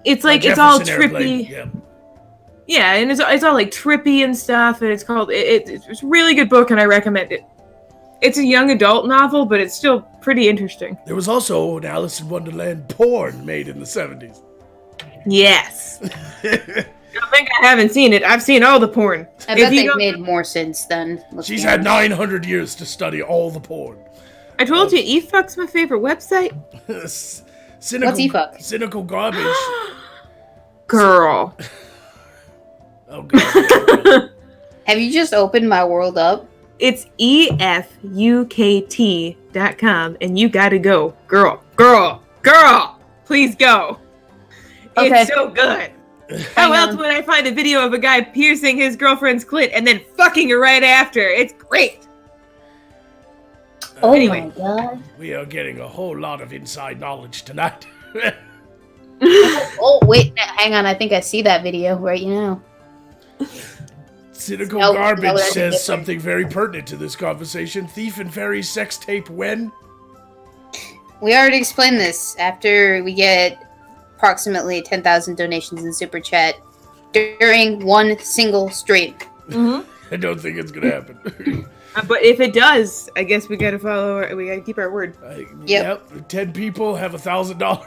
it's like, it's all Jefferson Airplane, trippy. Yeah. Yeah, and it's all like trippy and stuff, and it's called it's a really good book, and I recommend it. It's a young adult novel, but it's still pretty interesting. There was also an Alice in Wonderland porn made in the 70s. Yes. I think I haven't seen it. I've seen all the porn. I If bet you they've don't- made more since then. Let's She's be had honest. 900 years to study all the porn. I told you, eFuck's my favorite website. Cynical, What's eFuck? Cynical garbage. Girl. Oh, God. Have you just opened my world up? It's EFUKT.com, and you gotta go. Girl. Please go. Okay. It's so good. Hang How else on. would I find a video of a guy piercing his girlfriend's clit and then fucking her right after? It's great. Oh Anyway. my god. We are getting a whole lot of inside knowledge tonight. Oh, wait. Hang on. I think I see that video right now. Cynical No, garbage no, that's says different. something very pertinent to this conversation. Thief and Fairy sex tape when? We already explained this. After we get approximately 10,000 donations in Super Chat during one single stream. I don't think it's gonna happen. But if it does, I guess we gotta we gotta keep our word. Yep. 10 people have $1,000.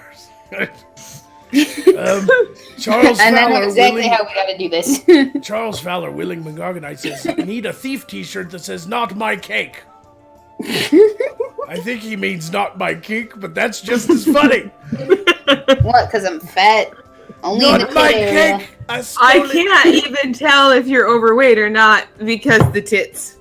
Charles And I know Fowler, exactly willing, how we gotta do this. Charles Fowler, willing Mongargonite says, I need a thief t-shirt that says not my cake. I think he means not my cake, but that's just as funny. What? Because I'm fat? Only in the Not my kid area. cake! I stole I it. can't even tell if you're overweight or not because the tits.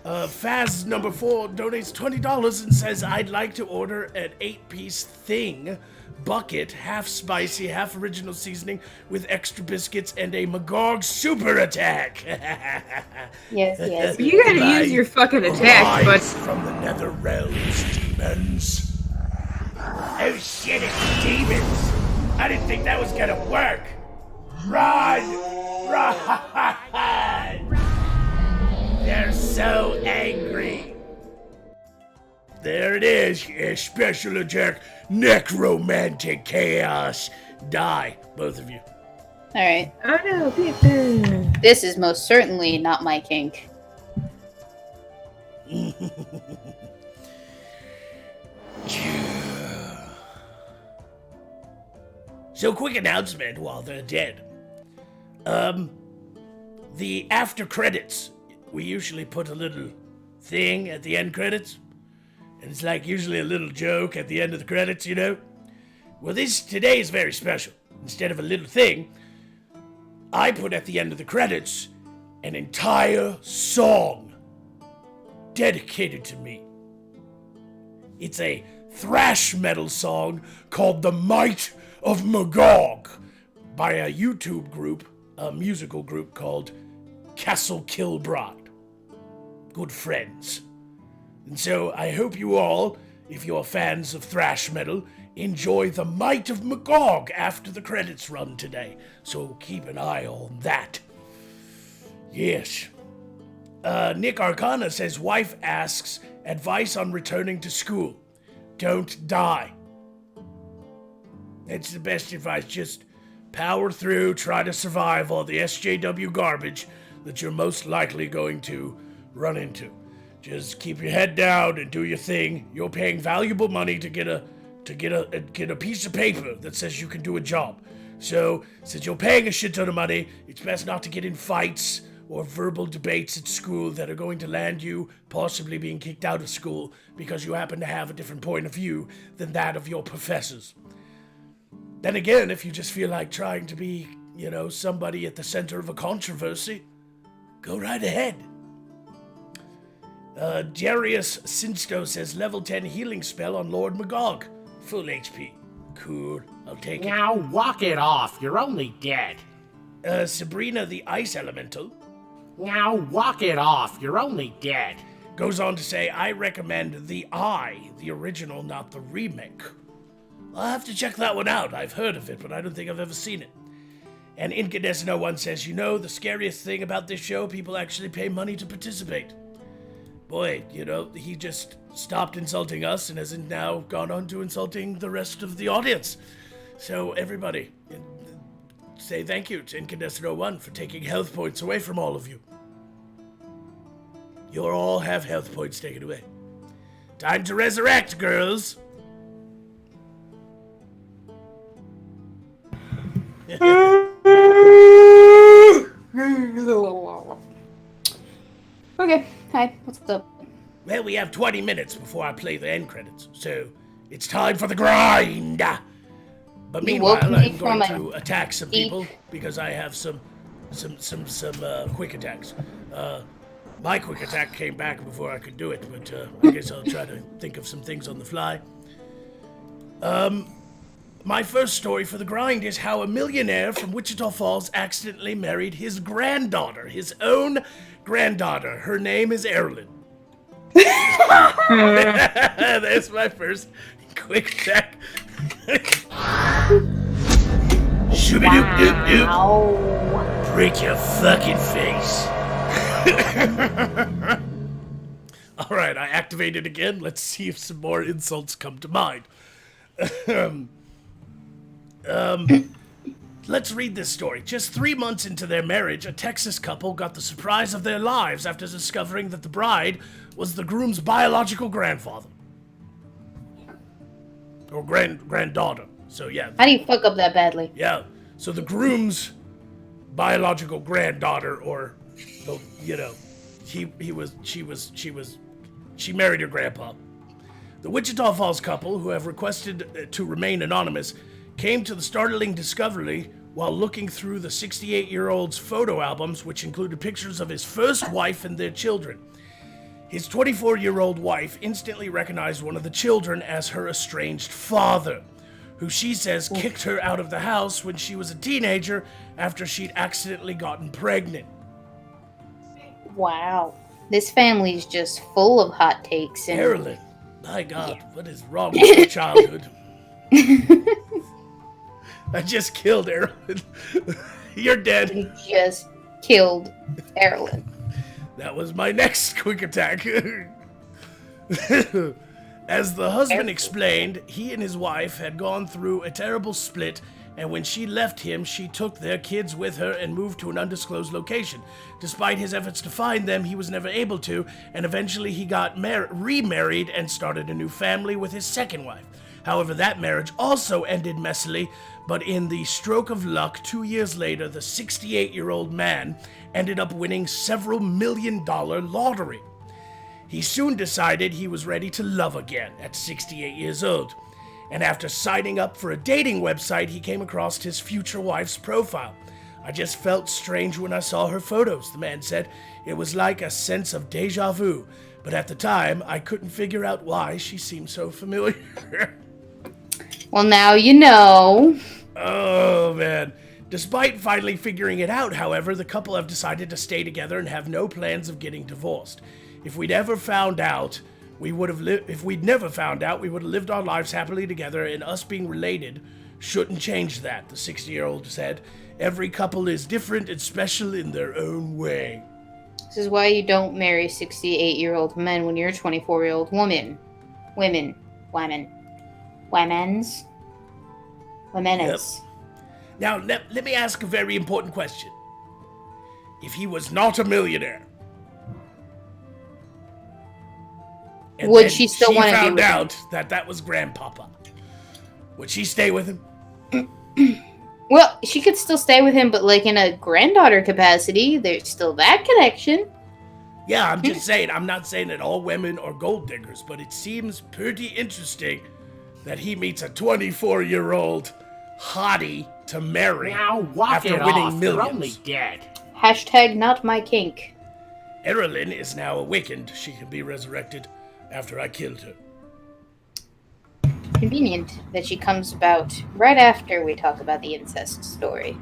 Faz number 4 donates $20 and says, I'd like to order an 8-piece thing, bucket, half spicy, half original seasoning with extra biscuits and a Magog super attack. Yes. You gotta use your fucking attack, but Rise from the nether realms, demons. Oh shit, it's demons. I didn't think that was gonna work. Run! They're so angry. There it is, your special attack, necromantic chaos. Die, both of you. Alright. oh no, Peter. This is most certainly not my kink. So, quick announcement while they're dead. The after credits, we usually put a little thing at the end credits. And it's like usually a little joke at the end of the credits, you know? Well, today is very special. Instead of a little thing, I put at the end of the credits an entire song dedicated to me. It's a thrash metal song called The Might of Magog by a YouTube group, a musical group called Castle Kilbride. Good friends. And so I hope you all, if you're fans of thrash metal, enjoy The Might of Magog after the credits run today. So keep an eye on that. Yes. Nick Arcana says wife asks advice on returning to school. Don't die. That's the best advice. Just power through, try to survive all the SJW garbage that you're most likely going to run into. Just keep your head down and do your thing. You're paying valuable money to get a piece of paper that says you can do a job. So, since you're paying a shit ton of money, it's best not to get in fights or verbal debates at school that are going to land you possibly being kicked out of school because you happen to have a different point of view than that of your professors. Then again, if you just feel like trying to be, somebody at the center of a controversy, go right ahead. Darius Sinsto says level 10 healing spell on Lord Magog. Full HP. Cool, I'll take it. Now walk it off, you're only dead. Sabrina the Ice Elemental Now walk it off, you're only dead. goes on to say, I recommend the original, not the remake. I'll have to check that one out. I've heard of it, but I don't think I've ever seen it. And Incandescent01 says, the scariest thing about this show, people actually pay money to participate. Boy, he just stopped insulting us and hasn't now gone on to insulting the rest of the audience. So everybody, say thank you to Incandescent01 for taking health points away from all of you. You'll all have health points taken away. Time to resurrect, girls. Okay, hi, what's up? Well, we have 20 minutes before I play the end credits, so it's time for the grind. But meanwhile, I'm going to attack some people because I have some quick attacks. My quick attack came back before I could do it, but I guess I'll try to think of some things on the fly. My first story for the grind is how a millionaire from Wichita Falls accidentally married his granddaughter, his own granddaughter. Her name is Erilyn. That's my first quick attack. Shooby-doop-doop-doop. Break your fucking face. Alright, I activate it again. Let's see if some more insults come to mind. Let's read this story. Just 3 months into their marriage, a Texas couple got the surprise of their lives after discovering that the bride was the groom's biological grandfather. Or granddaughter. So yeah. How do you fuck up that badly? Yeah. So the groom's biological granddaughter, or, she married her grandpa. The Wichita Falls couple, who have requested to remain anonymous, came to the startling discovery while looking through the 68-year-old's photo albums, which included pictures of his first wife and their children. His 24-year-old wife instantly recognized one of the children as her estranged father, who she says kicked her out of the house when she was a teenager after she'd accidentally gotten pregnant. Wow. This family's just full of hot takes. And Erilyn, my God, What is wrong with your childhood? I just killed Erilyn. You're dead. You just killed Erilyn. That was my next quick attack. As the husband explained, he and his wife had gone through a terrible split and when she left him, she took their kids with her and moved to an undisclosed location. Despite his efforts to find them, he was never able to, and eventually he got remarried and started a new family with his second wife. However, that marriage also ended messily, but in the stroke of luck, 2 years later, the 68-year-old man ended up winning several $million-dollar lottery. He soon decided he was ready to love again at 68 years old. And after signing up for a dating website, he came across his future wife's profile. I just felt strange when I saw her photos, the man said. It was like a sense of deja vu. But at the time, I couldn't figure out why she seemed so familiar. Well, now you know. Oh, man. Despite finally figuring it out, however, the couple have decided to stay together and have no plans of getting divorced. If we'd never found out, we would have lived our lives happily together, and us being related shouldn't change that, the 60-year-old said. Every couple is different and special in their own way. This is why you don't marry 68-year-old men when you're a 24-year-old woman. Women's. Yep. Now, let me ask a very important question. If he was not a millionaire, and would then she still want to be found with him? out that was Grandpapa, would she stay with him? Well, she could still stay with him, but like in a granddaughter capacity, there's still that connection. Yeah, I'm just saying, I'm not saying that all women are gold diggers, but it seems pretty interesting that he meets a 24-year-old hottie to marry Now walk after it winning off. millions. You're only dead. Hashtag not my kink. Erilyn is now awakened. She can be resurrected after I killed her. Convenient that she comes about right after we talk about the incest story.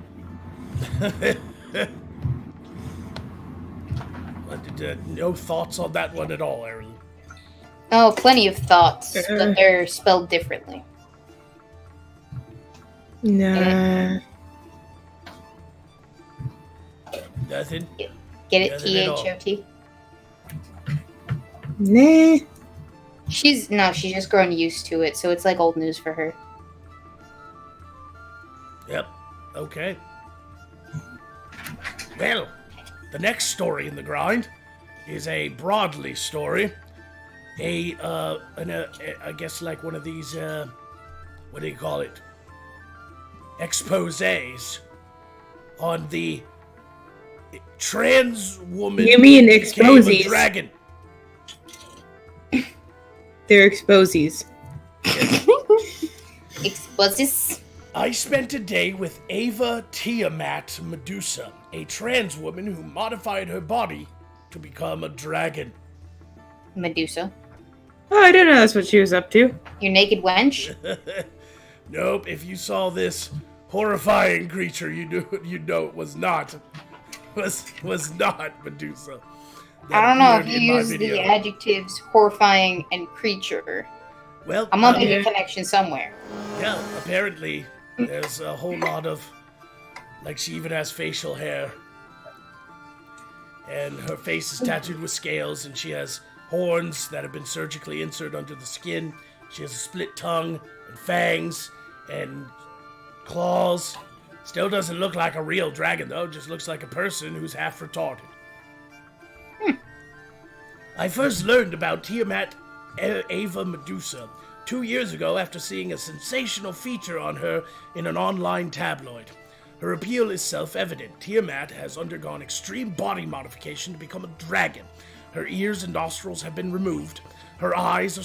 No thoughts on that one at all, Erilyn. Oh, plenty of thoughts, but they're spelled differently. Nah. Nothing? Get it? Nothing at all. T-H-O-T? Nah. She's just grown used to it, so it's like old news for her. Yep. Okay. Well, the next story in the grind is a Broadly story. I guess like one of these, what do you call it? Exposés on the trans woman. You mean became a exposies? dragon. They're exposies. Explosives. I spent a day with Ava Tiamat Medusa, a trans woman who modified her body to become a dragon. Medusa. Oh, I didn't know that's what she was up to. You naked wench? Nope, if you saw this horrifying creature, you know it was not Medusa. I don't know if appeared you in my use the video. adjectives horrifying and creature. Well, I'm gonna make a connection somewhere. yeah, apparently there's a whole lot of, like, she even has facial hair, and her face is tattooed with scales, and she has horns that have been surgically inserted under the skin. She has a split tongue and fangs and claws. Still doesn't look like a real dragon, though. Just looks like a person who's half retarded. I first learned about Tiamat Ava Medusa 2 years ago after seeing a sensational feature on her in an online tabloid. Her appeal is self-evident. Tiamat has undergone extreme body modification to become a dragon. Her ears and nostrils have been removed. Her eyes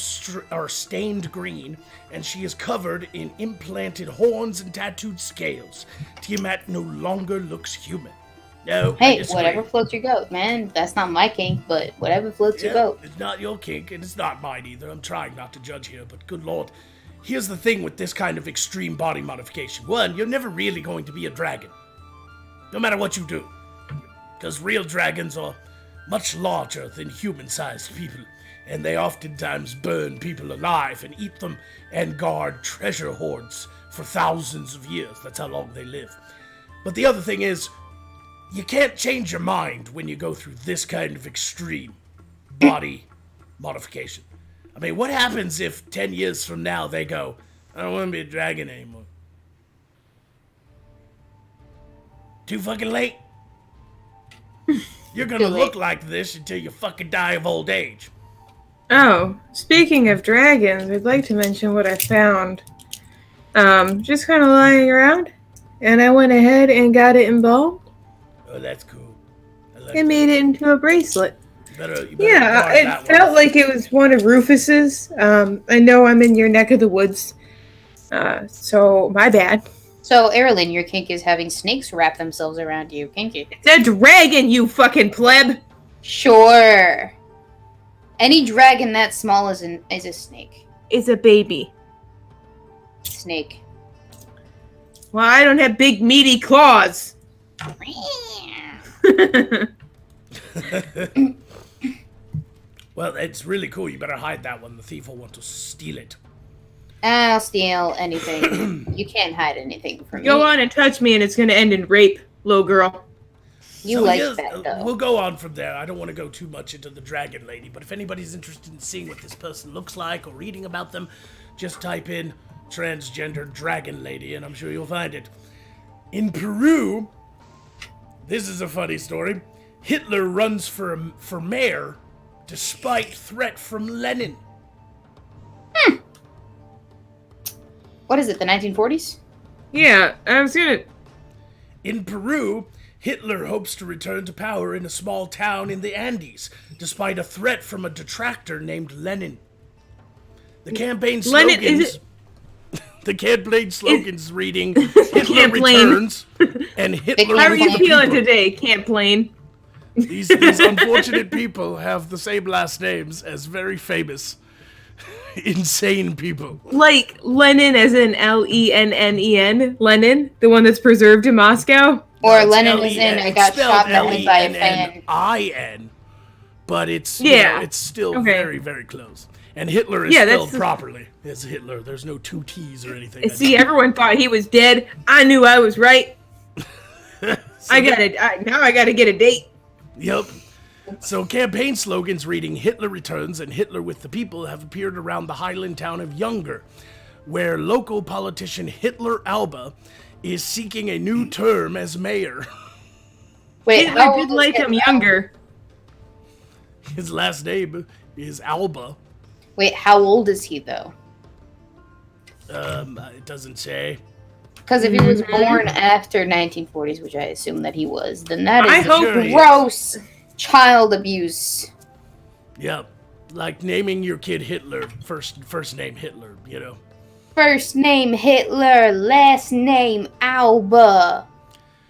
are stained green, and she is covered in implanted horns and tattooed scales. Tiamat no longer looks human. No, I Hey, disagree. whatever floats your goat, man. That's not my kink, but whatever floats your Yeah, goat. it's not your kink, and it's not mine either. I'm trying not to judge here, but good lord. Here's the thing with this kind of extreme body modification. One, you're never really going to be a dragon. No matter what you do. Because real dragons are much larger than human-sized people, and they oftentimes burn people alive and eat them and guard treasure hoards for thousands of years. That's how long they live. But the other thing is, you can't change your mind when you go through this kind of extreme body modification. I mean, what happens if 10 years from now they go, I don't want to be a dragon anymore? Too fucking late. You're Too gonna late. look like this until you fucking die of old age. Oh, speaking of dragons, I'd like to mention what I found. Just kind of lying around, and I went ahead and got it embalmed Oh, that's cool. I like and made it into a bracelet. You better Yeah, guard it that felt one. like it was one of Rufus's. I know I'm in your neck of the woods, so my bad. So, Erilyn, your kink is having snakes wrap themselves around you. Kinky. It's a dragon, you fucking pleb! Sure. Any dragon that small is a snake. It's a baby. Snake. Well, I don't have big meaty claws. Well, it's really cool. You better hide that one. The thief will want to steal it. I'll steal anything. You can't hide anything from me. Go on and touch me, and it's gonna end in rape, little girl. You So, like yes, that, though. We'll go on from there. I don't want to go too much into the dragon lady, but if anybody's interested in seeing what this person looks like or reading about them, just type in transgender dragon lady, and I'm sure you'll find it. In Peru, this is a funny story. Hitler runs for mayor despite threat from Lenin. What is it, the 1940s? Yeah, I was gonna. In Peru, Hitler hopes to return to power in a small town in the Andes, despite a threat from a detractor named Lenin. The campaign slogans... Lenin, is The campaign slogans reading, Hitler Campaign. returns, and Hitler How are with you the feeling people. today, Camp Plain? These unfortunate people have the same last names as very famous, insane people. Like Lenin, as in Lennen, Lenin, the one that's preserved in Moscow. Or It's Lenin is in I got spelled shot in the head by a fan. Lenin, but it's Yeah. it's still Okay. very, very close. And Hitler is Yeah, that's spelled the- properly. It's Hitler. There's no two T's or anything. See, everyone thought he was dead. I knew I was right. So Now I gotta get a date. Yep. So campaign slogans reading Hitler returns and Hitler with the people have appeared around the highland town of Younger, where local politician Hitler Alba is seeking a new term as mayor. Wait, I how did old is like him Hitler? younger. His last name is Alba. Wait, how old is he, though? It doesn't say. Because if he was born after 1940s, which I assume that he was, then that I is hope Sure he is. gross child abuse. Yep. Like naming your kid Hitler, first name Hitler, you know. First name Hitler, last name Alba.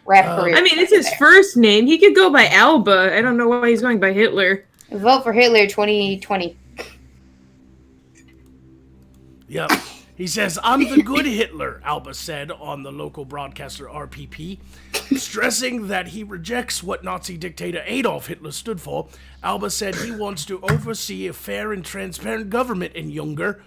Rap career. I mean, it's his first name. He could go by Alba. I don't know why he's going by Hitler. Vote for Hitler 2020. Yep. He says, I'm the good Hitler, Alba said on the local broadcaster RPP. Stressing that he rejects what Nazi dictator Adolf Hitler stood for, Alba said he wants to oversee a fair and transparent government in Younger,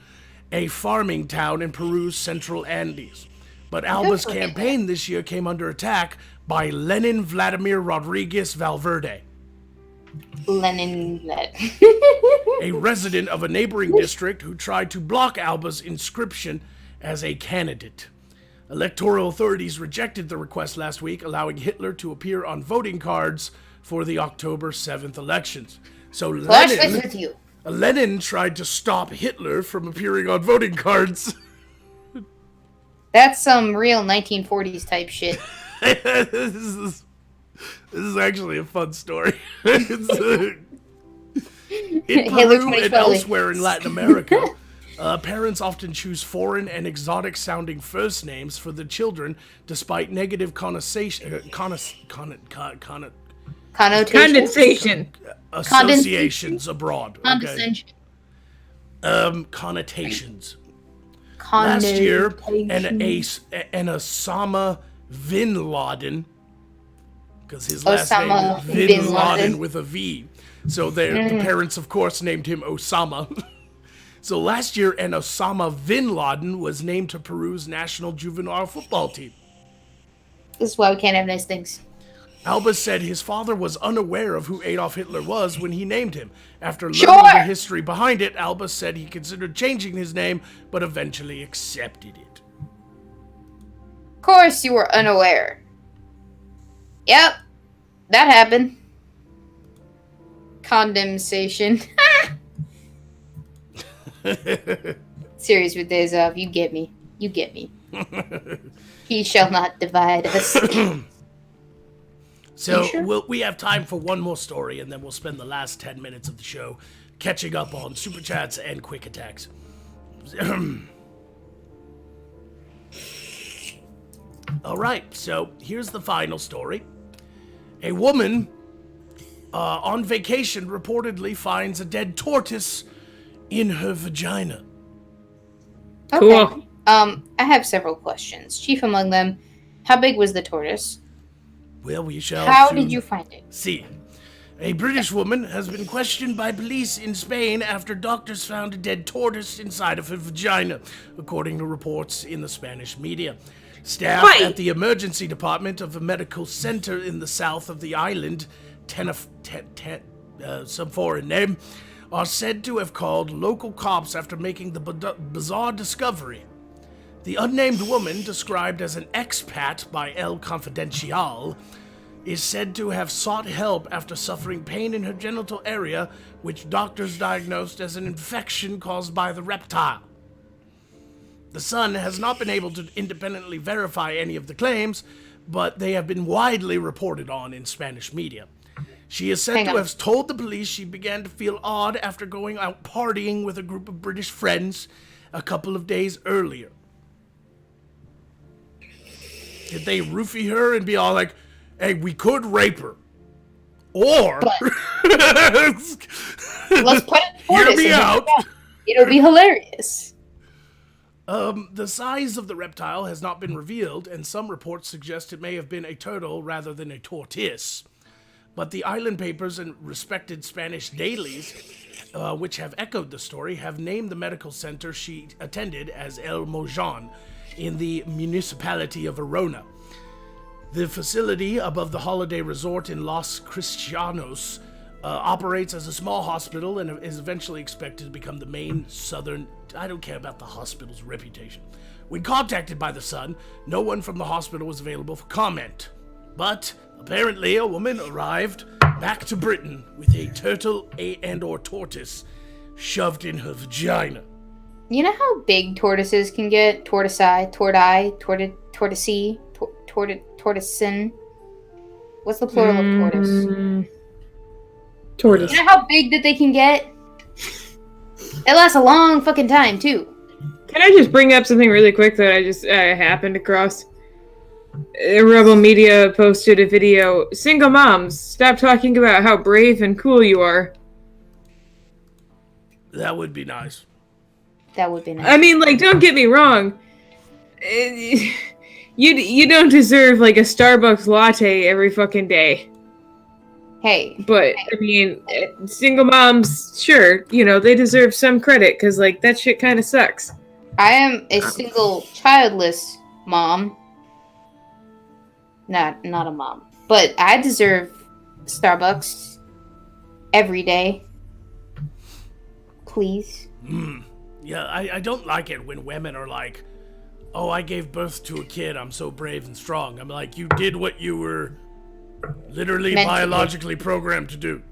a farming town in Peru's central Andes. But Alba's campaign this year came under attack by Lenin Vladimir Rodriguez Valverde, Lenin that. a resident of a neighboring district who tried to block Alba's inscription as a candidate. Electoral authorities rejected the request last week, allowing Hitler to appear on voting cards for the October 7th elections. So Flash face with you. Lenin tried to stop Hitler from appearing on voting cards. That's some real 1940s type shit. This is actually a fun story. In Hitler Peru and 2020. elsewhere in Latin America, parents often choose foreign and exotic sounding first names for the children despite negative Condensation. associations abroad. Okay. Condescension. Connotations. Last year, an Osama bin Laden, because his last Osama name is bin Bin Laden. Laden with a V. So the parents, of course, named him Osama. So last year, an Osama bin Laden was named to Peru's national juvenile football team. This is why we can't have nice things. Alba said his father was unaware of who Adolf Hitler was when he named him. After learning Sure. the history behind it, Alba said he considered changing his name, but eventually accepted it. Of course you were unaware. Yep, that happened. Condensation. Serious with days off. You get me. You get me. He shall not divide us. So sure? we have time for one more story, and then we'll spend the last 10 minutes of the show catching up on super chats and quick attacks. All right, so here's the final story. A woman on vacation reportedly finds a dead tortoise in her vagina. Okay. Cool. I have several questions. Chief among them, how big was the tortoise? Well, we shall How soon did you find it? see. A British woman has been questioned by police in Spain after doctors found a dead tortoise inside of her vagina, according to reports in the Spanish media. Staff Wait. at the emergency department of a medical center in the south of the island, some foreign name, are said to have called local cops after making the bizarre discovery. The unnamed woman, described as an expat by El Confidencial, is said to have sought help after suffering pain in her genital area, which doctors diagnosed as an infection caused by the reptile. The Sun has not been able to independently verify any of the claims, but they have been widely reported on in Spanish media. She is said Hang to on. have told the police she began to feel odd after going out partying with a group of British friends a couple of days earlier. Did they roofie her and be all like, hey, we could rape her? Or... Let's put it Hear tortoise me in out. It'll be hilarious. The size of the reptile has not been revealed, and some reports suggest it may have been a turtle rather than a tortoise. But the island papers and respected Spanish dailies, which have echoed the story, have named the medical center she attended as El Mojan in the municipality of Arona. The facility above the holiday resort in Los Cristianos operates as a small hospital and is eventually expected to become the main southern... I don't care about the hospital's reputation. When contacted by the Sun, no one from the hospital was available for comment. But apparently a woman arrived back to Britain with a turtle and/or tortoise shoved in her vagina. You know how big tortoises can get? Tortoiseye, tortoisey, tortoisin. What's the plural of tortoise? Tortoise. You know how big that they can get? It lasts a long fucking time, too. Can I just bring up something really quick that I just happened across? Rebel Media posted a video. Single moms, stop talking about how brave and cool you are. That would be nice. That would be nice. I mean, like, don't get me wrong. You don't deserve, like, a Starbucks latte every fucking day. Hey, But, I mean, single moms, sure, you know, they deserve some credit, because, like, that shit kind of sucks. I am a single, childless mom. Not a mom. But I deserve Starbucks every day. Please. Yeah, I don't like it when women are like, oh, I gave birth to a kid, I'm so brave and strong. I'm like, you did what you were literally Meant to do. biologically programmed to do.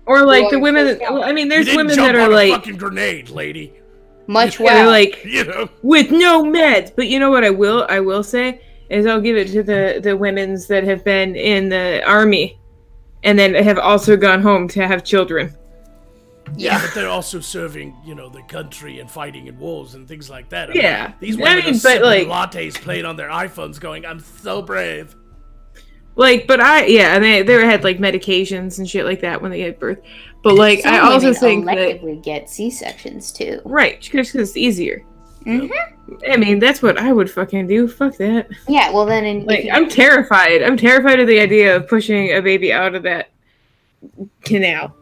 Or, like, Well, the women, first off, I mean, You there's didn't women jump that are, on a like, fucking grenade, lady. Much they're, well. like, You know? with no meds. But you know what I will say is I'll give it to the women's that have been in the army and then have also gone home to have children. Yeah, but they're also serving, you know, the country and fighting in wars and things like that. I Yeah. mean, these I women mean, are but, sipping like- lattes playing on their iPhones going, I'm so brave. Like, but and they had like medications and shit like that when they gave birth. But like, Some I also women think that electively get C-sections too. right, because it's easier. Mhm. I mean, that's what I would fucking do. Fuck that. Yeah, well then, if Like, you- I'm terrified. I'm terrified of the idea of pushing a baby out of that canal.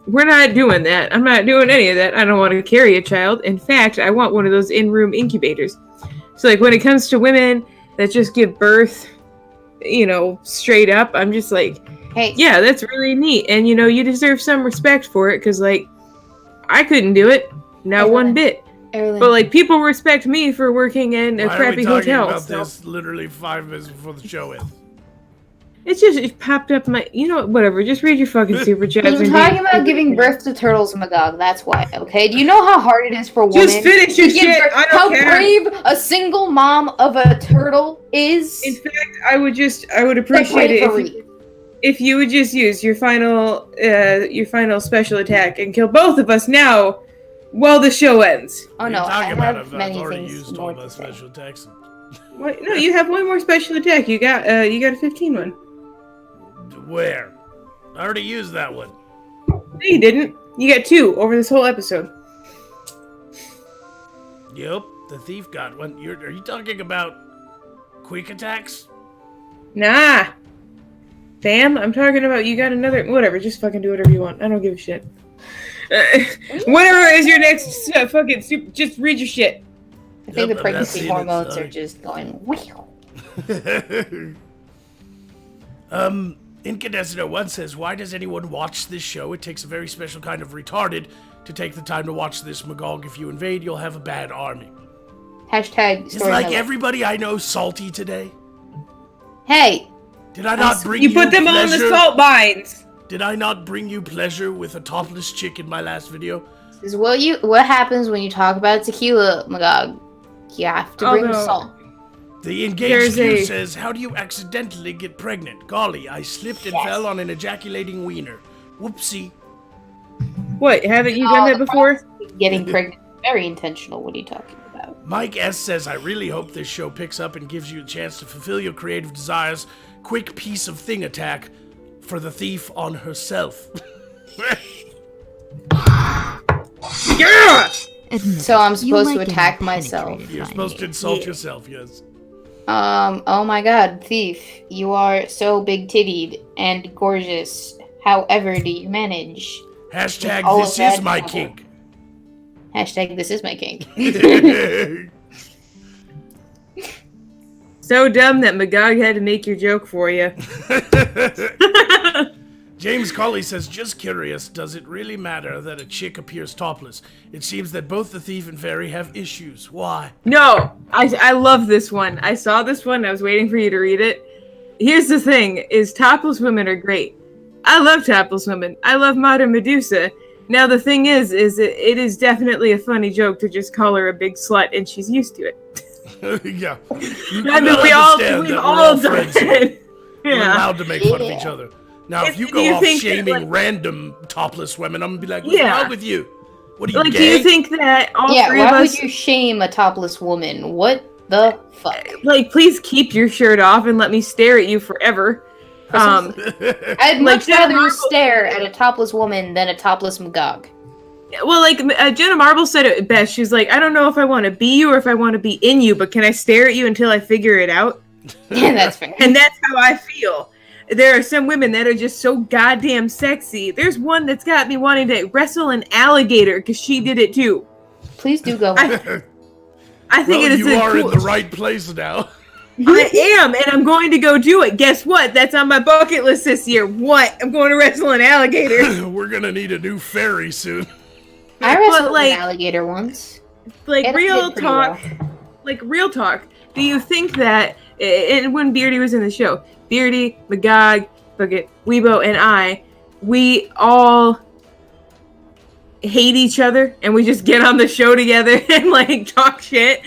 We're not doing that. I'm not doing any of that. I don't want to carry a child. In fact, I want one of those in-room incubators. So, like, when it comes to women that just give birth, you know, straight up, I'm just like, hey, yeah, that's really neat. And, you know, you deserve some respect for it because, like, I couldn't do it. Not one bit. Erlen, But, like, people respect me for working in a Why are we crappy talking hotel. about so- this literally 5 minutes before the show ends? it popped up my. You know what? Whatever. Just read your fucking super chats. We're talking about giving birth to turtles, Magog. That's why. Okay. Do you know how hard it is for women? Just finish your to give shit. birth- I don't how care. brave a single mom of a turtle is. In fact, I would appreciate it if you would just use your final special attack and kill both of us now, while the show ends. Oh no, What are I you talking about? have I've many already things used more all my to say. special attacks. What? No, you have one more special attack. You got a 15 one. Where? I already used that one. No, you didn't. You got 2 over this whole episode. Yep, the thief got one. Are you talking about quick attacks? Nah. Fam, I'm talking about you got another. Whatever, just fucking do whatever you want. I don't give a shit. Whatever is your next fucking super. Just read your shit. I think Yep, the pregnancy that's it, hormones sorry. are just going. Whew. Incandescent One says, why does anyone watch this show? It takes a very special kind of retarded to take the time to watch this, Magog. If you invade, you'll have a bad army. Hashtag Is story. like Miller. everybody I know salty today? Hey, Did I not bring you You put them on the pleasure? salt mines. Did I not bring you pleasure with a topless chick in my last video? this is what happens when you talk about tequila, Magog. You have to bring Although- salt. The engaged There's Q a- says, how do you accidentally get pregnant? Golly, I slipped and fell on an ejaculating wiener. Whoopsie. What? Haven't you done that before? Getting pregnant is very intentional. What are you talking about? Mike S says, I really hope this show picks up and gives you a chance to fulfill your creative desires. Quick piece of thing attack for the thief on herself. Yeah. Admit So I'm it, you supposed to like attack getting myself. penetrated You're by supposed me. to insult yourself, yes. Oh my god, thief. You are so big tittied and gorgeous. However, do you manage? Hashtag all this of that is my trouble. kink. Hashtag this is my kink. So dumb that Magog had to make your joke for you. James Colley says, just curious, does it really matter that a chick appears topless? It seems that both the thief and fairy have issues. Why? No, I love this one. I saw this one. I was waiting for you to read it. Here's the thing: is topless women are great. I love topless women. I love Mother Medusa. Now the thing is it is definitely a funny joke to just call her a big slut, and she's used to it. Yeah. I mean, we've all that we're done friends here. it. We're Yeah. allowed to make fun of each other. Now, if you Do go you off think that, shaming like- random topless women, I'm gonna be like, what's Yeah. wrong with you? What are you, Like, do gay? you think that all Yeah, three of why us, would you shame a topless woman? What the fuck? like, please keep your shirt off and let me stare at you forever? I'd Like much Jenna rather you Marbles- stare at a topless woman than a topless Magog. Well, like Jenna Marbles said it best. She's like, I don't know if I want to be you or if I want to be in you, but can I stare at you until I figure it out? Yeah, that's fair. And that's how I feel. There are some women that are just so goddamn sexy. There's one that's got me wanting to wrestle an alligator because she did it too. Please do go. I think Well, it is you a are cool- in the right place now. I am, and I'm going to go do it. Guess what? That's on my bucket list this year. What? I'm going to wrestle an alligator. We're gonna need a new fairy soon. I wrestled like- an alligator once. Like It real did pretty talk. well. Like real talk. Do you think that and when Beardy was in the show, Beardy, Magog, Bucket, Weebo, and we all hate each other and we just get on the show together and like talk shit?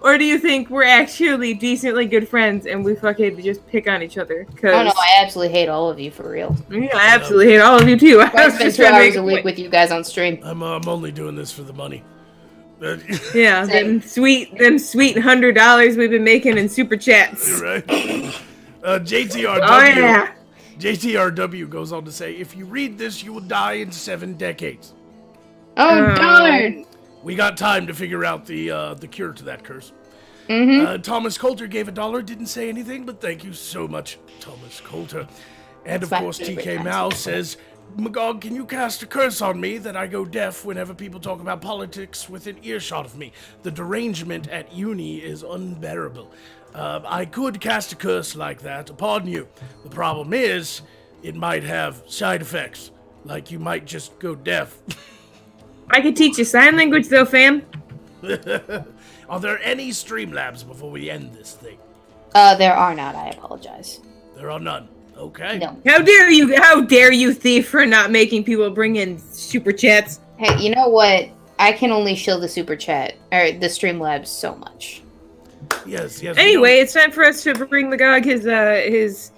Or do you think we're actually decently good friends and we fucking just pick on each other? Cause Oh no, I absolutely hate all of you for real. yeah, I absolutely hate all of you too. I was spend just 2 trying to hours make a week with you guys on stream. I'm only doing this for the money. But yeah, them sweet $100 we've been making in super chats. right. JTRW. Oh yeah. JTRW goes on to say, if you read this, you will die in 7 decades. Oh darn! We got time to figure out the cure to that curse. Mm-hmm. Thomas Coulter gave $1, didn't say anything, but thank you so much, Thomas Coulter. And of That's my course, favorite TK Thomas Mao Coulter. says, Magog, can you cast a curse on me that I go deaf whenever people talk about politics within earshot of me? The derangement at uni is unbearable. I could cast a curse like that upon you. The problem is, it might have side effects, like you might just go deaf. I could teach you sign language though, fam. Are there any Streamlabs before we end this thing? There are not. I apologize. There are none. Okay. No. How dare you? How dare you, thief, for not making people bring in super chats? Hey, you know what? I can only shill the super chat or the Streamlabs so much. Yes. We Anyway, it's time for us to bring Magog his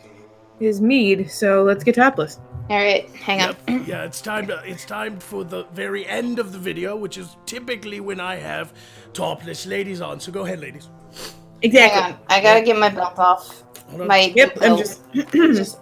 mead. So let's get topless. All right, hang on. Yep. Yeah, it's time for the very end of the video, which is typically when I have topless ladies on. So go ahead, ladies. Exactly. Hang on. I gotta get my belt off. Hold on. My Yep. I'm belt. just.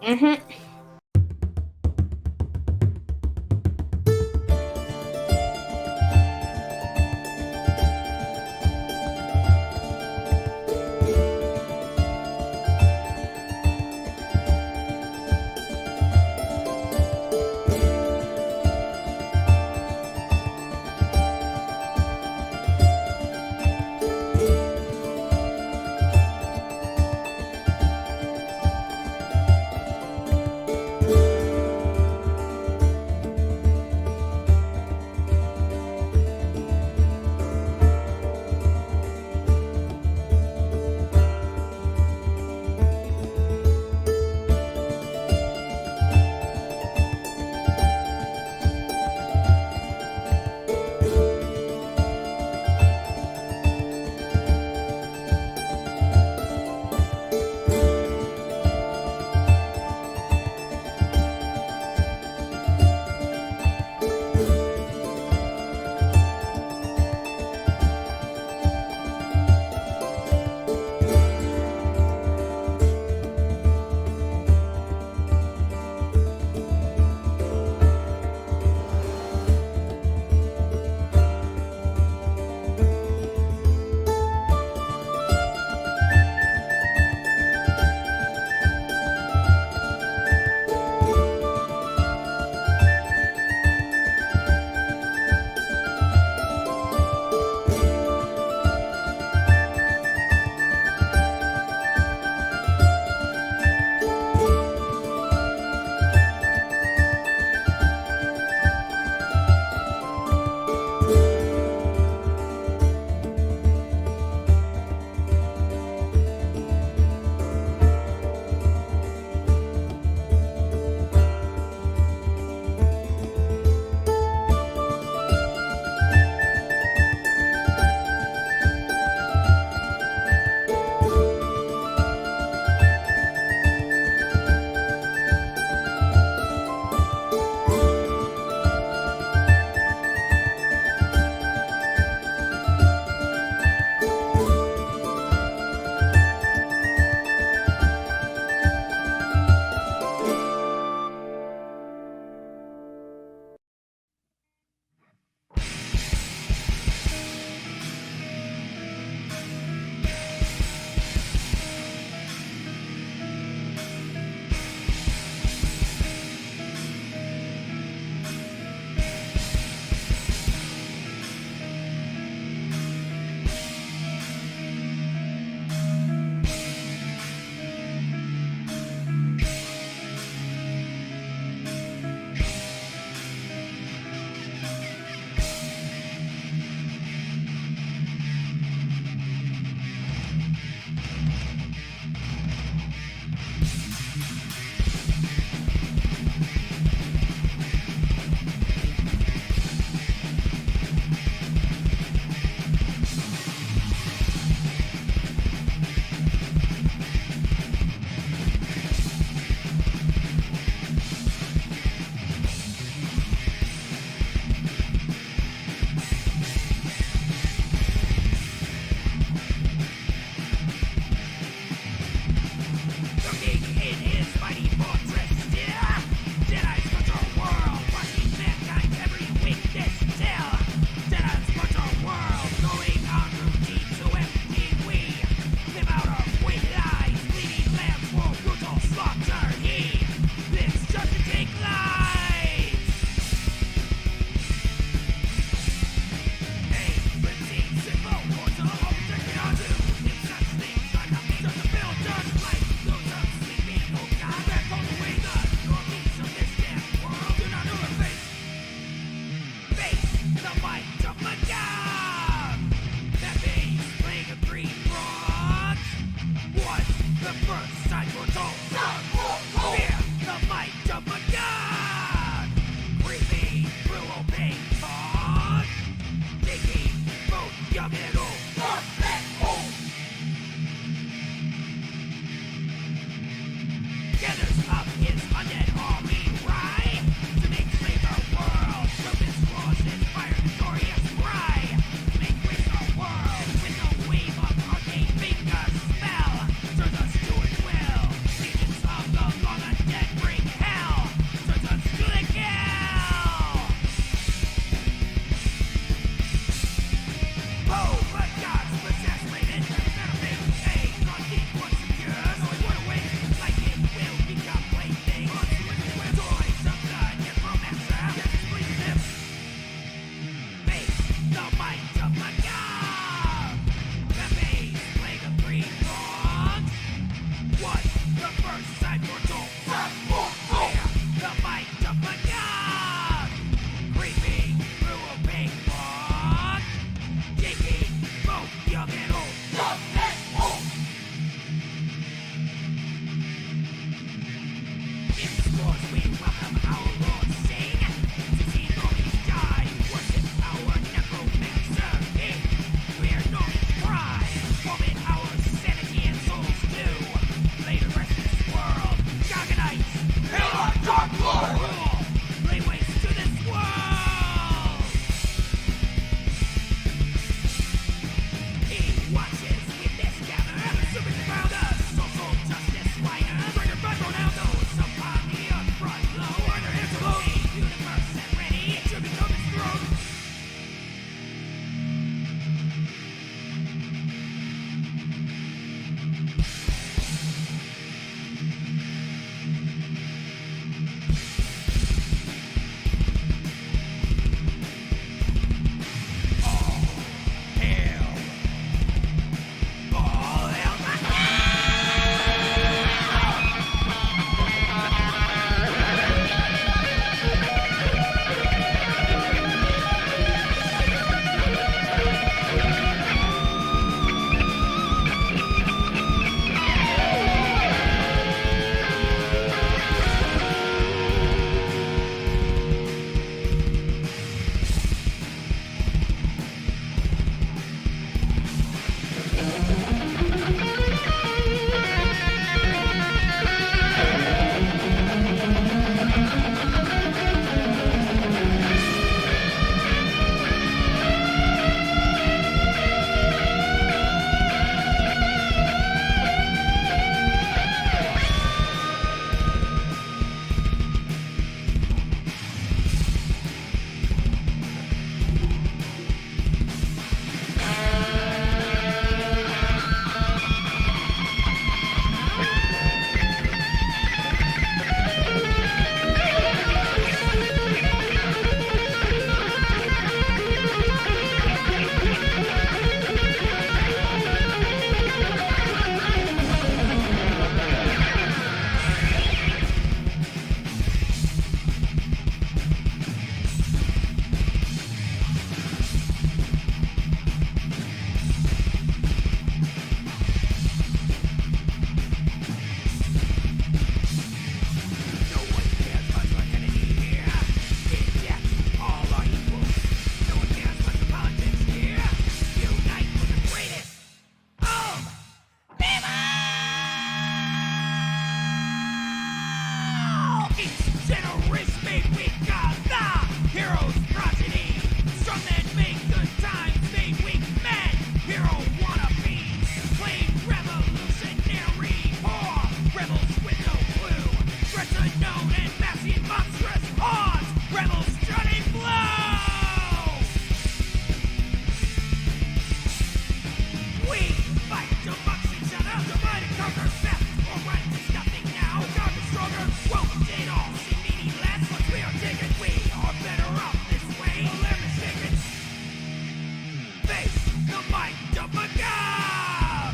face the might of Magab!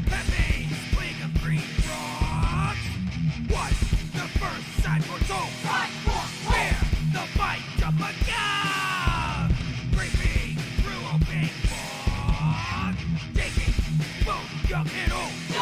Pepe, spling of green rocks! What's the first sign for soul? Where the might of Magab! Creeping through opaque fog, taking both young and old.